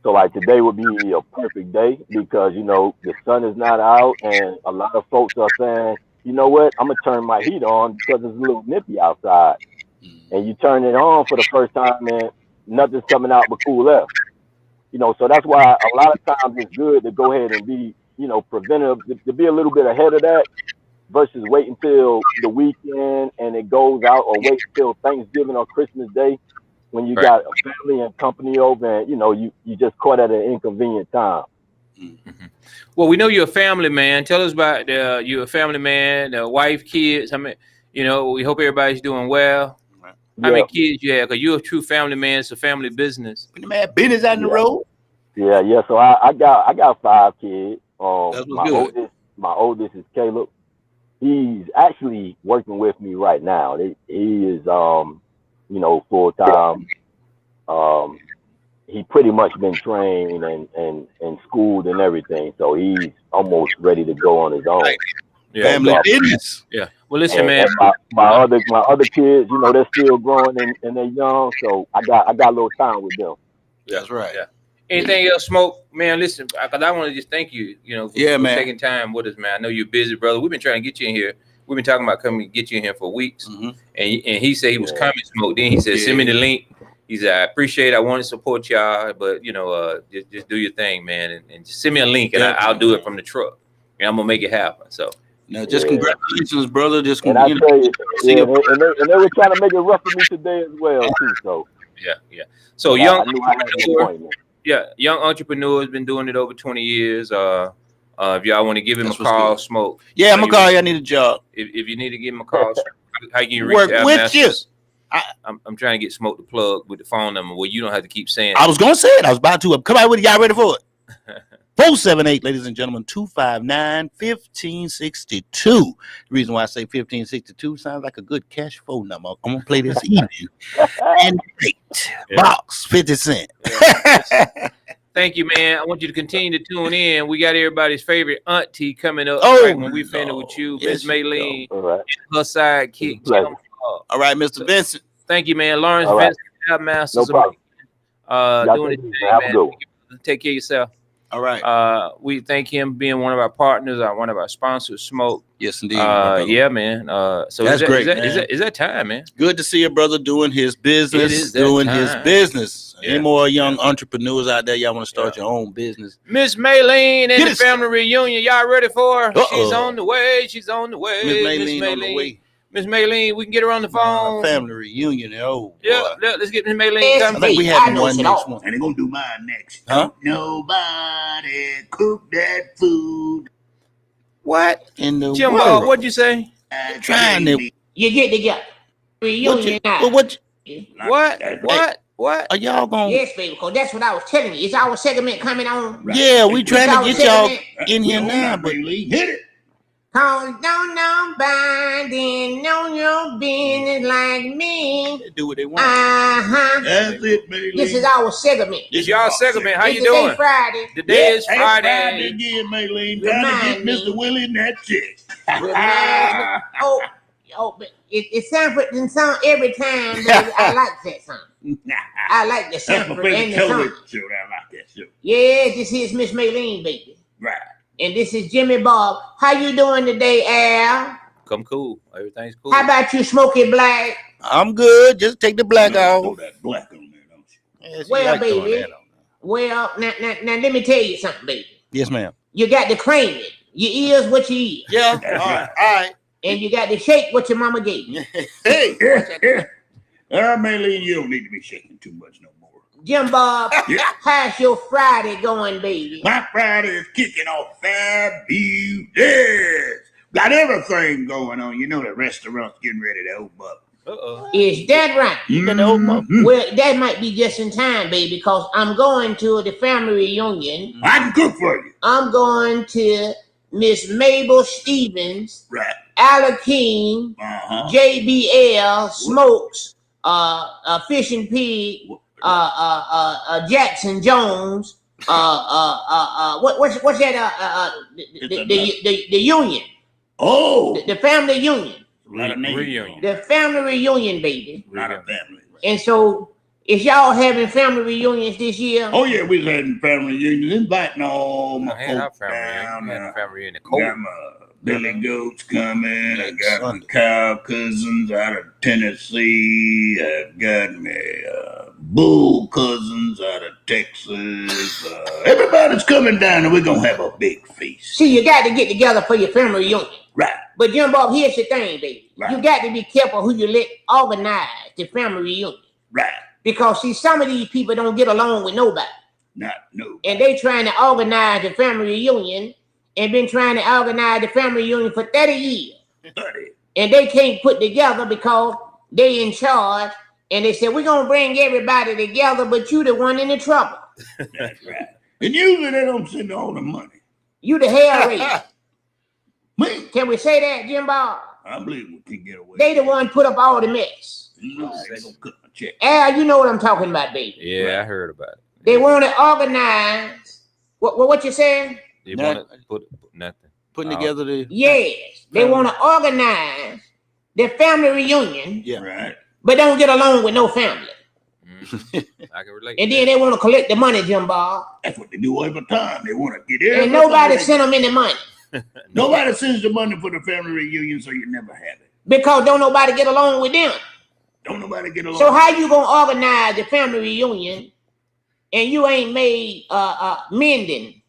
So like today would be a perfect day because the sun is not out and a lot of folks are saying, you know what, I'm gonna turn my heat on because it's a little nippy outside. And you turn it on for the first time and nothing's coming out but cool air. So that's why a lot of times it's good to go ahead and be, preventive, to be a little bit ahead of that versus wait until the weekend and it goes out, or wait until Thanksgiving or Christmas Day when you got a family and company over and, you just caught at an inconvenient time. Well, we know you're a family man. Tell us about you're a family man, wife, kids. I mean, we hope everybody's doing well. How many kids you have? Because you're a true family man. It's a family business. Man, business out in the road. Yeah. So I got 5 kids. My oldest is Caleb. He's actually working with me right now. He is full time. He pretty much been trained and schooled and everything, so he's almost ready to go on his own. Yeah. Family business. Yeah. Well, listen, man. And my other kids, you know, they're still growing and they're young, so I got a little time with them. That's right. Yeah. Anything else, Smoke? Man, listen, because I want to just thank you, for man. taking time with us, man. I know you're busy, brother. We've been trying to get you in here. We've been talking about coming to get you in here for weeks. Mm-hmm. And he said he was coming, Smoke. Then he said, send me the link. He said, I appreciate it. I want to support y'all, but, just do your thing, man. And just send me a link, and I'll do it from the truck. And I'm going to make it happen. So. Now, just congratulations, brother. Just and I tell you, and they were trying to make it rough for me today as well, too. So. Yeah. So young entrepreneur. Yeah, young entrepreneur has been doing it over 20 years. If y'all want to give him a call, Smoke. Yeah, I'm gonna call you. I need a job. If you need to give him a call, how can you reach Work Al with Masters? you. I'm trying to get Smoke to plug with the phone number where you don't have to keep saying. I was gonna say it. I was about to. Come on with it. Y'all ready for it? 478, ladies and gentlemen, 259-1562. The reason why I say 1562 sounds like a good cash phone number. I'm gonna play this evening. And box 50 cents. Thank you, man. I want you to continue to tune in. We got everybody's favorite auntie coming up right when we finish with you, Miss Maylene, and her sidekick. All right, Mr. Vincent. Thank you, man. Lawrence Vincent, Al Masters. No problem. Doing it, man. Take care of yourself. All right. We thank him being one of our partners, one of our sponsors, Smoke. Yes, indeed. Yeah, man. So that's great. Is that time, man? Good to see a brother doing his business. His business. Yeah. Any more young entrepreneurs out there? Y'all want to start your own business? Miss Maylene and the family reunion. Y'all ready for her? She's on the way. She's on the way. Miss Maylene on the way. Miss Maylene, we can get her on the phone. Family reunion. Oh, yeah. Let's get Miss Maylene. I think we have one next one. And they're going to do mine next. Huh? Nobody cook that food. What? In the Jim, world? what'd you say? Trying to. You get together. Reunion now. What? Are y'all going? Yes, baby, because that's what I was telling you. Is our segment coming on? Right. Yeah, we trying to get y'all in here now, but hit it. Cause don't nobody know your business like me. They do what they want. That's it, baby. This is our segment. This y'all segment. How you doing? doing? Friday. Today is Friday. Friday again, Maylene. Trying to get Mr. Willie in that chick. But it sounds every time, baby. I like that song. I like the Sanford and the song. I like that show. Yeah, this is Miss Maylene, baby. Right. And this is Jimmy Bob. How you doing today, Al? Come cool. Everything's cool. How about you, Smokey Black? I'm good. Just take the black off. Throw that black on there, don't you? Yeah, well, baby. Well, now, let me tell you something, baby. Yes, ma'am. You got to cream it. Your ears what you eat. Yeah. All right. And you got to shake what your mama gave you. Hey. Maylene, you don't need to be shaking too much no more. Jim Bob, how's your Friday going, baby? My Friday is kicking off fabulous. Got everything going on. You know the restaurant's getting ready to open up. Is that right? You gonna open up? Well, that might be just in time, baby, because I'm going to the family reunion. I can cook for you. I'm going to Miss Mabel Stevens, right? Alakeem, JBL, Smokes, Fish and Pig, Jackson Jones, what's that? The union. Oh, the family union. Reunion. The family reunion, baby. Not a family. And so, is y'all having family reunions this year? Oh yeah, we're having family reunions, inviting all my folks down. Family reunion. Got my Billy Goats coming. I got my cow cousins out of Tennessee. I've got my bull cousins out of Texas. Everybody's coming down, and we're gonna have a big feast. See, you got to get together for your family reunion. Right. But Jim Bob, here's the thing, baby. Right. You got to be careful who you let organize the family reunion. Right. Because, see, some of these people don't get along with nobody. Not nobody. And they trying to organize the family reunion and been trying to organize the family reunion for 30 years. 30. And they can't put together because they in charge. And they said, we're going to bring everybody together, but you the one in the trouble. That's right. And usually they don't send all the money. You the hell raiser. Me? Can we say that, Jim Bob? I believe we can get away. They the one put up all the mess. No, they gonna cut my check. Al, you know what I'm talking about, baby. Yeah, I heard about it. They want to organize. What you saying? They want to put nothing. Putting together the Yes, they want to organize their family reunion. Yeah. Right. But don't get along with no family. I can relate. And then they want to collect the money, Jim Bob. That's what they do every time. They want to get everything. And nobody sent them any money. Nobody sends the money for the family reunion, so you never have it. Because don't nobody get along with them. Don't nobody get along. So how you gonna organize the family reunion and you ain't made mending?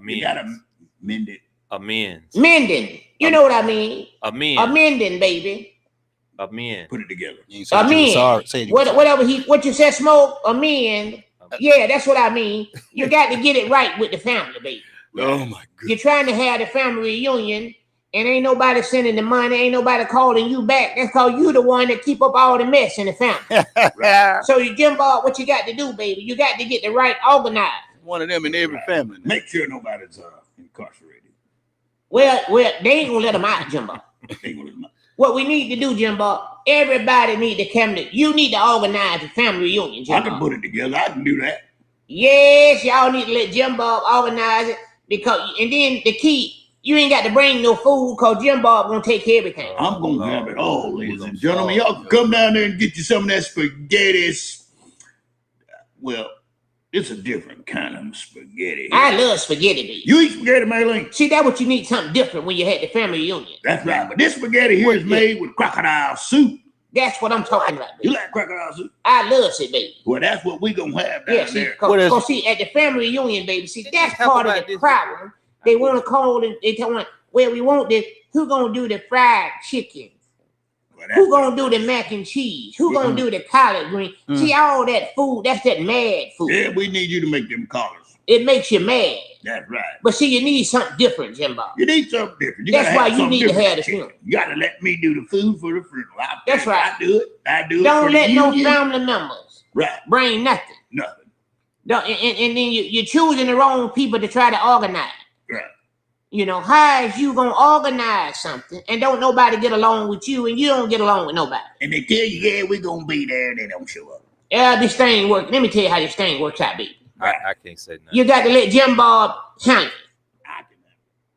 You gotta mend it. Amends. Mending. You know what I mean? Amends. Amending, baby. Amend. Put it together. Amend. Whatever what you said, Smoke, amend. Yeah, that's what I mean. You got to get it right with the family, baby. Oh my goodness. You're trying to have the family reunion and ain't nobody sending the money, ain't nobody calling you back. That's because you the one that keep up all the mess in the family. Right. So you Jim Bob, what you got to do, baby? You got to get the right organized. One of them in every family. Make sure nobody's incarcerated. Well, they ain't gonna let them out, Jim Bob. What we need to do, Jim Bob, everybody need to come to. You need to organize the family reunion, Jim I can put it together. I can do that. Yes, y'all need to let Jim Bob organize it and then the key. You ain't got to bring no food because Jim Bob gonna take care of everything. I'm gonna have it all, ladies and gentlemen. Y'all can come down there and get you some of that spaghetti. Well, it's a different kind of spaghetti. I love spaghetti, baby. You eat spaghetti, Maylene? See, that's what you need, something different when you had the family reunion. That's right. But this spaghetti here is made with crocodile soup. That's what I'm talking about, baby. You like crocodile soup? I love it, baby. Well, that's what we gonna have down there. Because see, at the family reunion, baby, see, that's part of the problem. They want to call and they tell me, well, we want this. Who gonna do the fried chicken? Who gonna do the mac and cheese? Who gonna do the collard green? See, all that food, that's that mad food. Yeah, we need you to make them collars. It makes you mad. That's right. But see, you need something different, Jimbo. You need something different. That's why you need to have the funeral. You gotta let me do the food for the funeral. That's right. I do it. Don't let no family members bring nothing. Nothing. And then you're choosing the wrong people to try to organize. Right. You know, how is you gonna organize something and don't nobody get along with you and you don't get along with nobody? And they tell you, yeah, we're gonna be there, and they don't show up. Yeah, this thing works. Let me tell you how this thing works out, baby. I can't say nothing. You got to let Jim Bob shine.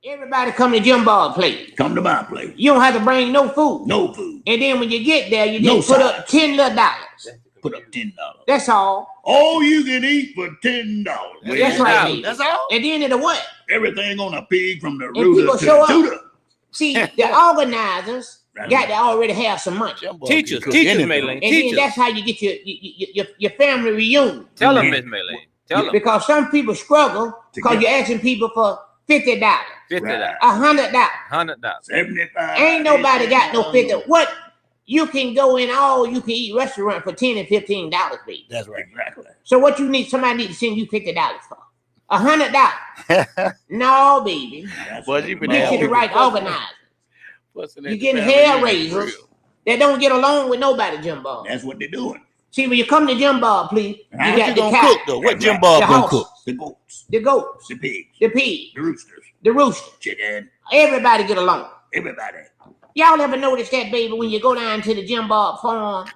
Everybody come to Jim Bob place. Come to my place. You don't have to bring no food. No food. And then when you get there, you just put up $10 little. Put up $10. That's all. All you can eat for $10. That's right, baby. That's all. And then it'll what? Everything on a pig from the and rooter people to show the tutor. up. See, the organizers got to already have some money. Teachers, Maylene. And then that's how you get your family reunion. Tell them, Miss Maylene. Tell them. Because some people struggle because you're asking people for $50. $50. $100. $100. 75. Ain't nobody got no 50. What? You can go in all you can eat restaurant for $10 and $15, baby. That's right. Exactly. So what you need, somebody need to send you $50 for. $100. No, baby. But you get you the right organizer. You're getting hair raisers that don't get along with nobody, Jim Bob. That's what they're doing. See, when you come to Jim Bob, please, you got the gonna cow, cook though? What Jim Bob gonna cook? The goats. the goats, The pigs. the pig, The roosters. the rooster. Chicken. Everybody get along. Everybody. Y'all ever notice that, baby, when you go down to the Jim Bob farm,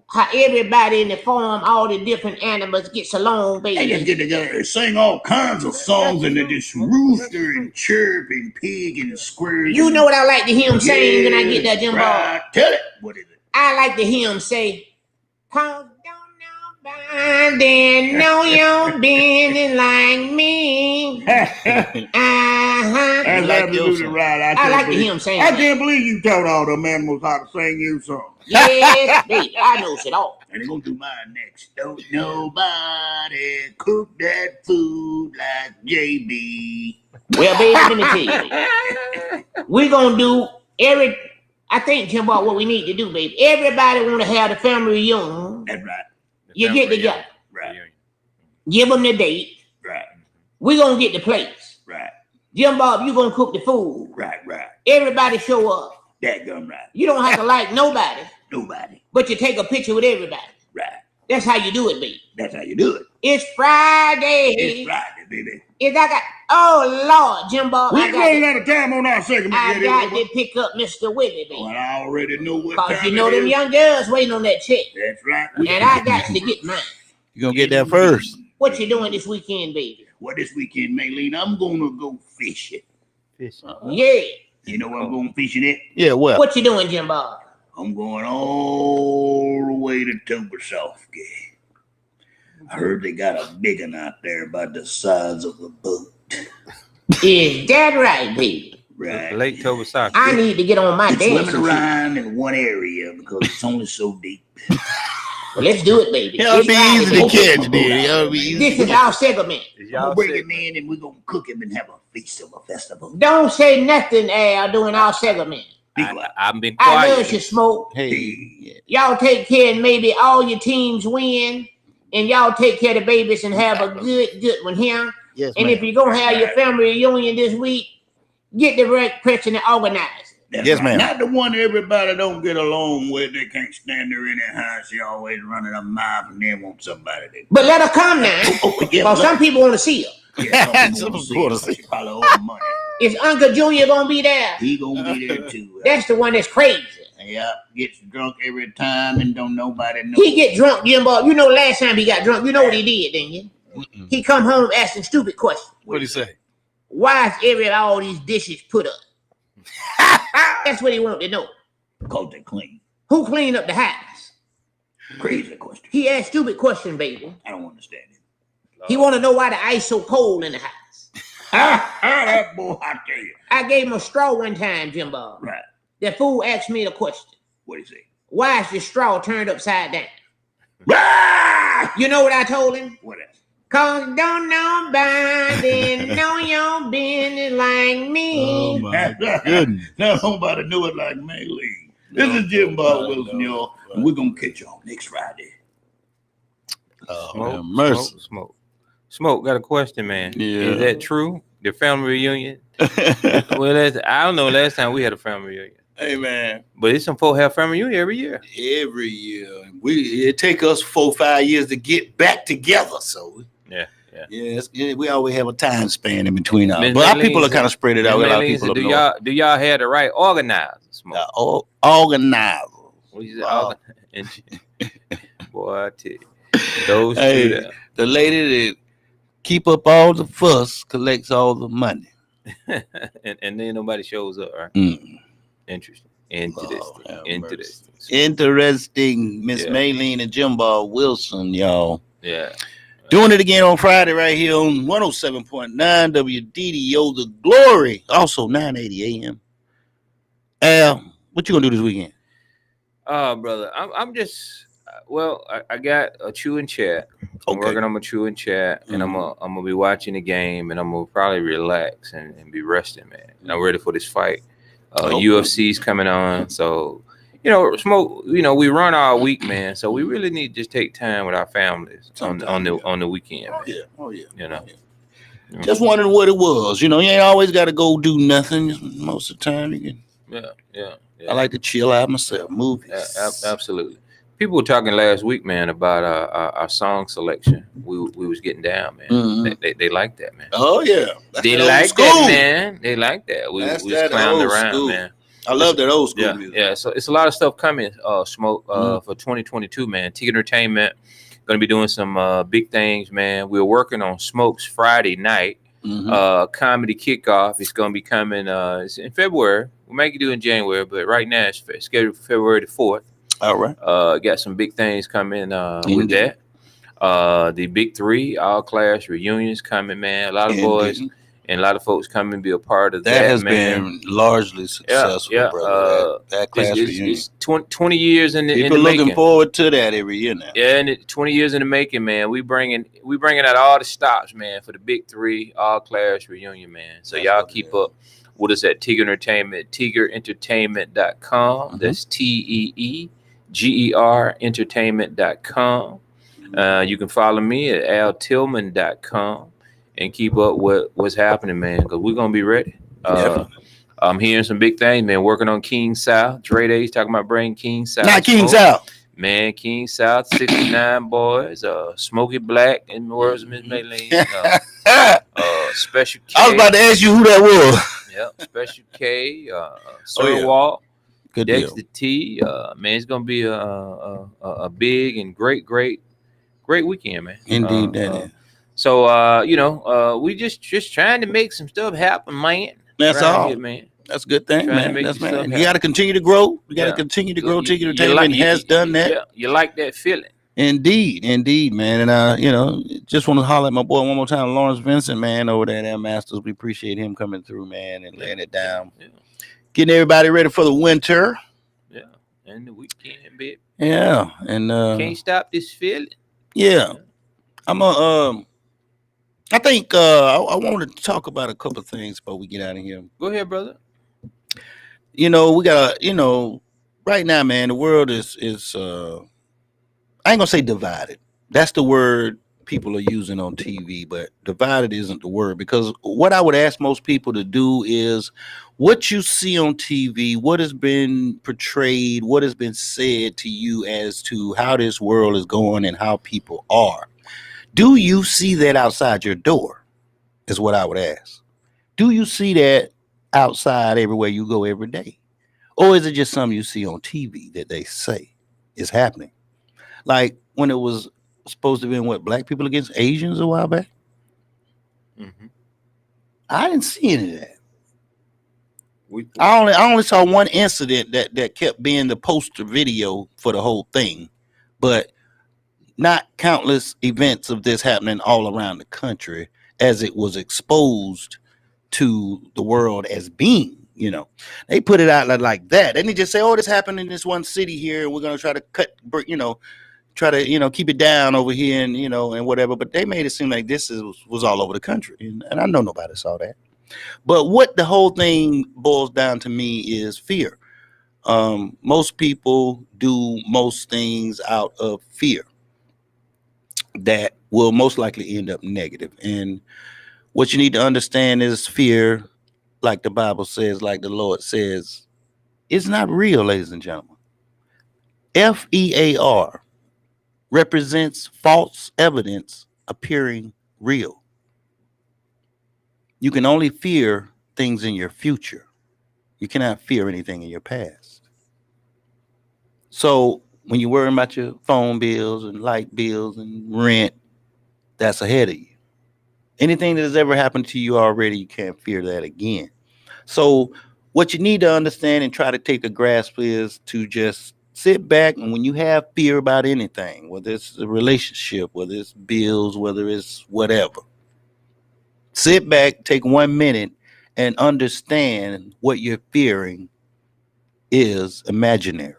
how everybody in the farm, all the different animals gets along, baby? They just get together and sing all kinds of songs, and they just rooster and chirp and pig and squirrel. You know what I like to hear him saying when I get that Jim Bob? Tell it. What is it? I like to hear him say, "Cause don't nobody know you're bending like me." That's absolutely right. I like to hear him saying I that. can't believe you taught all them animals how to sing you songs. Yes, baby, I know it all. And they're gonna do mine next. Don't nobody cook that food like JB. Well, baby, let me tell you, baby. We're gonna do I think, Jim Bob, what we need to do, baby. Everybody want to have the family reunion. That's right. You get together. Right. Give them the date. Right. We're gonna get the place. Right. Jim Bob, you gonna cook the food. Right. Everybody show up. That gum right. You don't have to like nobody, Nobody. but you take a picture with everybody. Right. That's how you do it, baby. That's how you do it. It's Friday. It's Friday, baby. Oh Lord, Jim Bob. We're running out of time on our segment. I got to pick up Mr. Willie, baby. Well, I already know what time Because you know them is. young girls waiting on that check. That's right. And I got to get mine. You gonna get that first? What you doing this weekend, baby? Well, this weekend, Maylene, I'm gonna go fishing. fishing. Yeah. You know where I'm going fishing at? Yeah, well. What you doing, Jimbo? I'm going all the way to Tobersofke. I heard they got a big one out there about the size of a boat. Is that right, baby? Right. Lake Tobersofke. I need to get on my It's dancing swimming feet. around in one area because it's only so deep. Well, let's do it, baby. It'll It's be Friday, easy to baby. catch, dude. It'll be easy. This is our segment. I'm gonna bring him in and we're gonna cook him and have a feast of a festival. Don't say nothing, Al, doing our segment. I've been I quiet. love you, Smoke. Hey. Y'all take care and maybe all your teams win. And y'all take care of the babies and have a good one here. Yes, And ma'am. if you're going to have your family reunion this week, get the right person to organize. That's Yes, right. ma'am. Not the one everybody don't get along with. They can't stand her anyhow. She always running her mouth and then want somebody to. But let her come now. Yeah, Because some people want to see her. yeah, Some some people people wanna see she probably owe money. Is Uncle Junior going to be there? He gonna be there too. That's the one that's crazy. Yeah, gets drunk every time and don't nobody know. He get drunk, Jimbo. You know last time he got drunk, you know what he did, didn't you? Mm-mm. He come home asking stupid questions. What'd he say? Why is all these dishes put up? That's what he wanted to know. Cause they clean. Who cleaned up the house? Crazy question. He asked stupid question, baby. I don't understand it. He want to know why the ice so cold in the house. That boy, I tell you. I gave him a straw one time, Jimbo. Right. The fool asked me the question. What do you say? Why is the straw turned upside down? Ah! You know what I told him? What else? Cause don't nobody know your business like me. Oh, my goodness. Now nobody knew it like me, Lee. This is Jim Bob Wilson, y'all, and we're gonna catch y'all next Friday. Oh, mercy. Smoke, got a question, man. Yeah. Is that true? The family reunion? Well, I don't know. Last time we had a family reunion. Hey, man. But it's some folk have family reunion every year. Every year. It take us 4-5 years to get back together. So, yeah, we always have a time span in between our. But our people are kind of spread it out. A lot of people do y'all have the right organizers? Organizers. What you say? Boy, I tell you. Those two there. The lady that keep up all the fuss collects all the money. and then nobody shows up, right? Mm. Interesting. Interesting. Miss Maylene and Jimbo Wilson, y'all. Yeah. Doing it again on Friday right here on 107.9 WDDO The Glory. Also 980 AM. Al, what you gonna do this weekend? Brother, I'm just I got a chewing chat. I'm working on my chewing chat, and I'm gonna be watching the game, and I'm gonna probably relax and be resting, man. And I'm ready for this fight. UFC's coming on, so Smoke. We run all week, man. So we really need to just take time with our families on the weekend. Man. Yeah, oh yeah. Just wondering what it was. You ain't always got to go do nothing. Most of the time, you can. Yeah. I like to chill out myself. Movies. Absolutely. People were talking last week, man, about our song selection. We was getting down, man. Mm-hmm. They like that, man. Oh yeah, they like that, man. They like that. We was clowning around, school. Man. I love that old school music. Yeah. So it's a lot of stuff coming, Smoke, for 2022, man. Ticket Entertainment gonna be doing some big things, man. We're working on Smoke's Friday night comedy kickoff. It's gonna be coming. It's in February. We might do it in January, but right now it's scheduled for February the 4th. All right. Got some big things coming with that. The big three, all class reunions coming, man. A lot of boys and a lot of folks coming to be a part of that. That has man. been largely successful, brother. That class reunion. It's 20 years in the People in the looking making. forward to that every year now. Yeah, and 20 years in the making, man. We bringing out all the stops, man, for the big three, all class reunion, man. So y'all keep up with us at Tiger Entertainment, TigerEntertainment.com. That's TEEGER Entertainment.com. You can follow me at altillman.com and keep up with what's happening, man, because we're gonna be ready. I'm hearing some big things, man. Working on King South. Dre Day's talking about bringing King South. Not King South. Man, King South, 69 boys, Smokey Black, in the words of Miss Maylene. Special K. I was about to ask you who that was. Yep, Special K, Sir Walt, Good Dexter deal. T. Man, it's gonna be a big and great weekend, man. Indeed, that is. So we just trying to make some stuff happen, man. That's around all. here, man. That's a good thing, Trying to man. make That's yourself man. You happy. got to continue to grow. You got to Yeah. continue to grow. Ticket You Entertainment has done that. Yeah, you like that feeling. Indeed, man. And just want to holler at my boy one more time, Lawrence Vincent, man, over there at Air Masters. We appreciate him coming through, man, and laying it down. Yeah. Getting everybody ready for the winter. Yeah. And the weekend, bit. Yeah. And Can't stop this feeling. yeah. I think I wanted to talk about a couple of things before we get out of here. Go ahead, brother. We got right now, man, the world is I ain't gonna say divided. That's the word people are using on TV, but divided isn't the word, because what I would ask most people to do is what you see on TV, what has been portrayed, what has been said to you as to how this world is going and how people are. Do you see that outside your door? Is what I would ask. Do you see that outside everywhere you go every day? Or is it just something you see on TV that they say is happening? Like when it was supposed to be black people against Asians a while back? Mm-hmm. I didn't see any of that. I only saw one incident that kept being the poster video for the whole thing, but not countless events of this happening all around the country as it was exposed to the world as being. They put it out like that. They didn't just say, "Oh, this happened in this one city here, and we're gonna try to try to keep it down over here, and and whatever." But they made it seem like this was all over the country, and I know nobody saw that. But what the whole thing boils down to me is fear. Most people do most things out of fear that will most likely end up negative. And what you need to understand is fear, like the Bible says, like the Lord says, is not real, ladies and gentlemen. FEAR represents false evidence appearing real. You can only fear things in your future. You cannot fear anything in your past. So when you're worrying about your phone bills and light bills and rent, that's ahead of you. Anything that has ever happened to you already, you can't fear that again. So what you need to understand and try to take a grasp is to just sit back, and when you have fear about anything, whether it's a relationship, whether it's bills, whether it's whatever, sit back, take 1 minute, and understand what you're fearing is imaginary.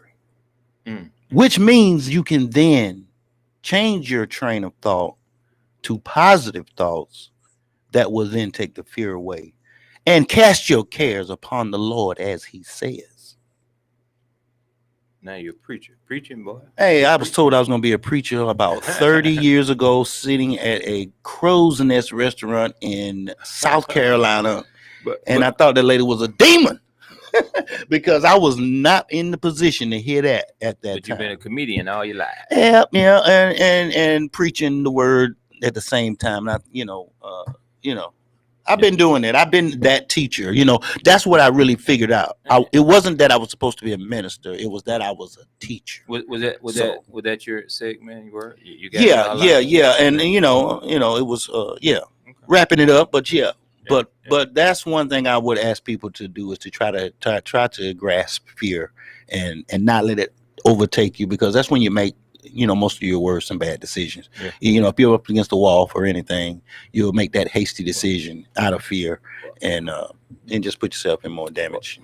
Which means you can then change your train of thought to positive thoughts that will then take the fear away, and cast your cares upon the Lord, as he says. Now you're a preacher. Preaching, boy. Hey, I was told I was going to be a preacher about 30 years ago, sitting at a crow's nest restaurant in South Carolina. And I thought that lady was a demon because I was not in the position to hear that at that But time. you've been a comedian all your life. Yeah, and preaching the word at the same time. I've been doing it. I've been that teacher. That's what I really figured out. It wasn't that I was supposed to be a minister. It was that I was a teacher. Was that your segment? You got yeah. And it was okay. Wrapping it up, but yeah. But that's one thing I would ask people to do, is to try to grasp fear and not let it overtake you, because that's when you make most of your worst and bad decisions. If you're up against the wall for anything, you'll make that hasty decision out of fear and just put yourself in more damage.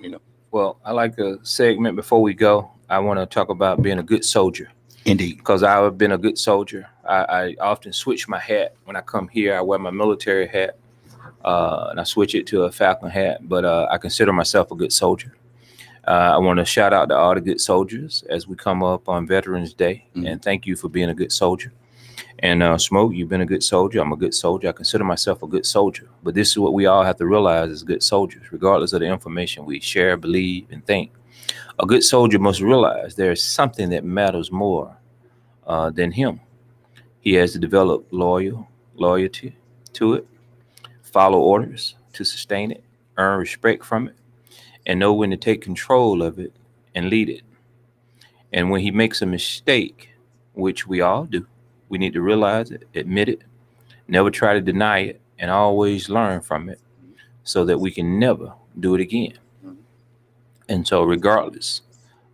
Well, I like a segment before we go. I want to talk about being a good soldier. Indeed. Because I've been a good soldier. I often switch my hat. When I come here, I wear my military hat. And I switch it to a Falcon hat, but I consider myself a good soldier. I want to shout out to all the good soldiers as we come up on Veterans Day, and thank you for being a good soldier. And Smoke, you've been a good soldier. I'm a good soldier. I consider myself a good soldier. But this is what we all have to realize as good soldiers, regardless of the information we share, believe, and think. A good soldier must realize there is something that matters more than him. He has to develop loyalty to it, follow orders to sustain it, earn respect from it, and know when to take control of it and lead it. And when he makes a mistake, which we all do, we need to realize it, admit it, never try to deny it, and always learn from it, so that we can never do it again. And so, regardless,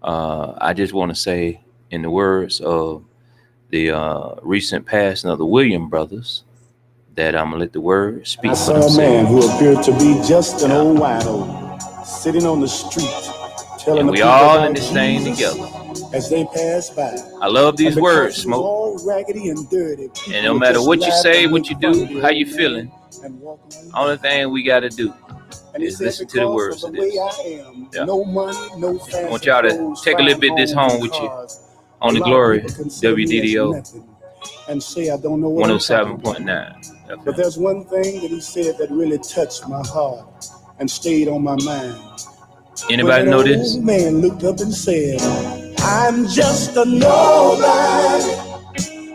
I just want to say, in the words of the recent passing of the Williams brothers, that I'm gonna let the words speak I for saw a themselves. man who appeared to be just an old wino sitting on the street, telling And the we people all about in this thing Jesus together. as they passed by. I love these And words, because he was Smoke. all raggedy and dirty, And people no would matter just what you laugh say, and what make you fun of do, the how old you man feeling, and walk on by. only thing we got to do And he is said, listen to the because words of of the way this. I am, Yeah. no money, no fancy I want y'all to clothes, take a little fine bit this homes home and with you cars. on A the lot of Glory people consider me as WDDO nothing and say I don't know what I'm talking about. 107.9. But there's one thing that he said that really touched my heart and stayed on my mind. Anybody When know that this? old man looked up and said, I'm just a nobody,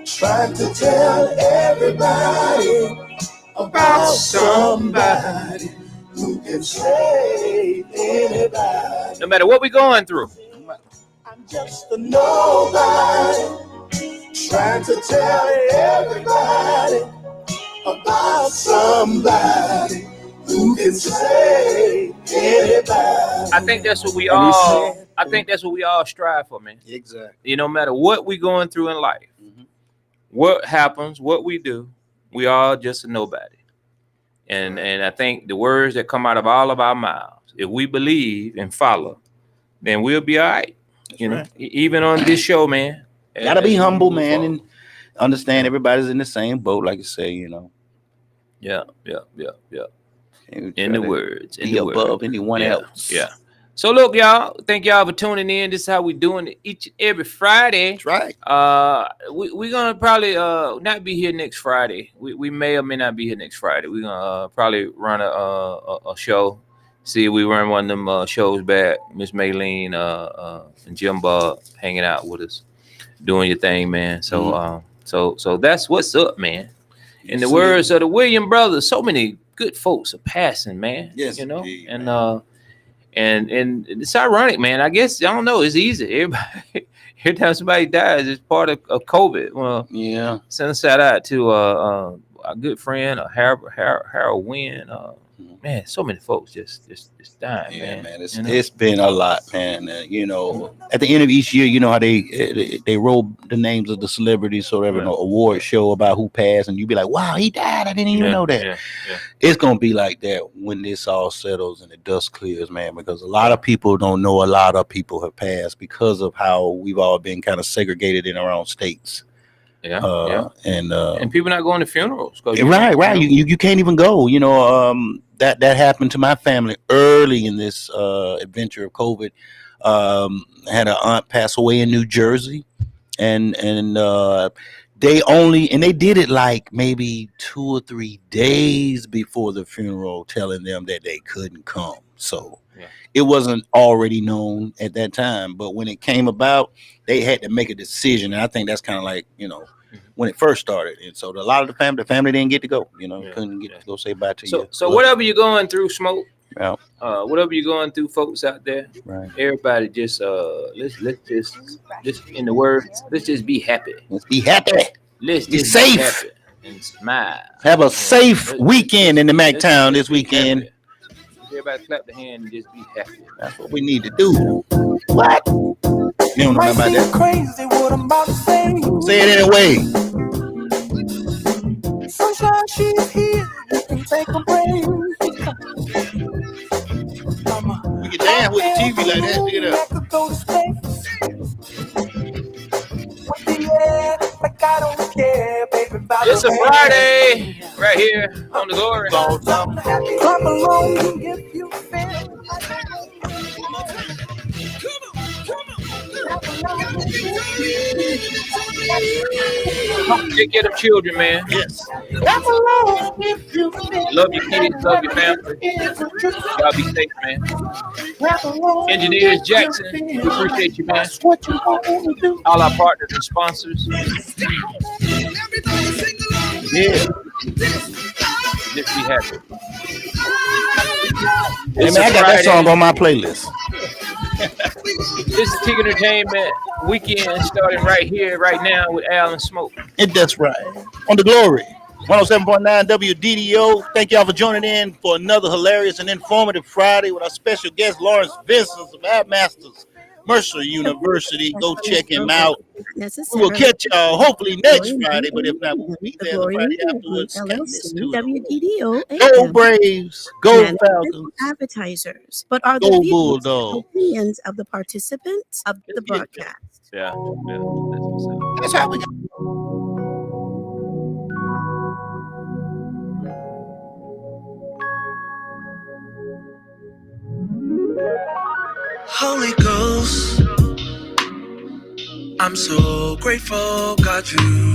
trying to tell everybody about somebody who can save anybody. No matter what we're going through. I'm just a nobody, trying to tell everybody about somebody who can save anybody. I think that's what we And he all. said, I think that's what we all strive for, man. Exactly. You know, no matter what we're going through in life, what happens, what we do, we all just a nobody. And I think the words that come out of all of our mouths, if we believe and follow, then we'll be all right. You know, even on this show, man. Gotta be as we humble, move man, forward. and understand everybody's in the same boat, like you say, you know. Yeah. And In the words, in be the above words. anyone else. Yeah. So look, y'all. Thank y'all for tuning in. This is how we doing it each and every Friday. That's right. We're gonna probably not be here next Friday. We may or may not be here next Friday. We're gonna probably run a show. See if we run one of them shows back. Miss Maylene and Jim Bob hanging out with us, doing your thing, man. So so that's what's up, man. In the words of the Williams brothers, so many good folks are passing, man. Yes, you know, indeed, and it's ironic, man. I guess I don't know. It's easy. Every time somebody dies, it's part of COVID. Well, yeah. Send a shout out to a good friend, Harold Wynn. Man, so many folks just dying, Yeah, man. It's been a lot, man. You know, at the end of each year, you know how they roll the names of the celebrities, so they have an award show about who passed, and you be like, "Wow, he died! I didn't even know that." Yeah. It's gonna be like that when this all settles and the dust clears, man. Because a lot of people don't know a lot of people have passed because of how we've all been kind of segregated in our own states. And people not going to funerals. Right. You can't even go. You know, that happened to my family early in this adventure of COVID. Had an aunt pass away in New Jersey, and they did it like maybe 2 or 3 days before the funeral, telling them that they couldn't come. So it wasn't already known at that time, but when it came about, they had to make a decision. And I think that's kind of like, you know, when it first started. And so a lot of the family didn't get to go, you know, couldn't get to go say bye to you. So whatever you're going through, Smoke, yeah. Whatever you're going through, folks out there, right. Everybody just let's just in the words, let's just be happy. Let's be happy. Let's be just safe. Be happy and smile. Have a safe weekend in the MacTown this weekend. Everybody clap the hand and just be happy. That's what we need to do. What? You don't know nothing about that? Crazy what I'm about to say. Say it anyway. Sunshine, she's here. You can take a break. We can dance with the TV like that. Look it up. Could go to space. With the air, like I don't care, baby. It's a Friday right here on the Glory. Clap along if you feel Take care of the children, man. Yes. Love your kids, love your family. Y'all be safe, man. Engineers Jackson, we appreciate you, man. All our partners and sponsors. Yeah. Just be happy. Hey, man, I got that song on my playlist. This is Ticket Entertainment Weekend starting right here, right now with Al and Smoke. That's right. On the Glory. 107.9 WDDO. Thank y'all for joining in for another hilarious and informative Friday with our special guest, Lawrence Vincent of App Masters, Mercer University. Go check him out. We will catch y'all hopefully next Friday, but if not, we'll be there the Friday afterwards. Go Braves, go Falcons, advertisers, but are go the views and Bulldogs. opinions of the participants of the broadcast. Yeah. That's how we got. Holy Ghost, I'm so grateful, God, you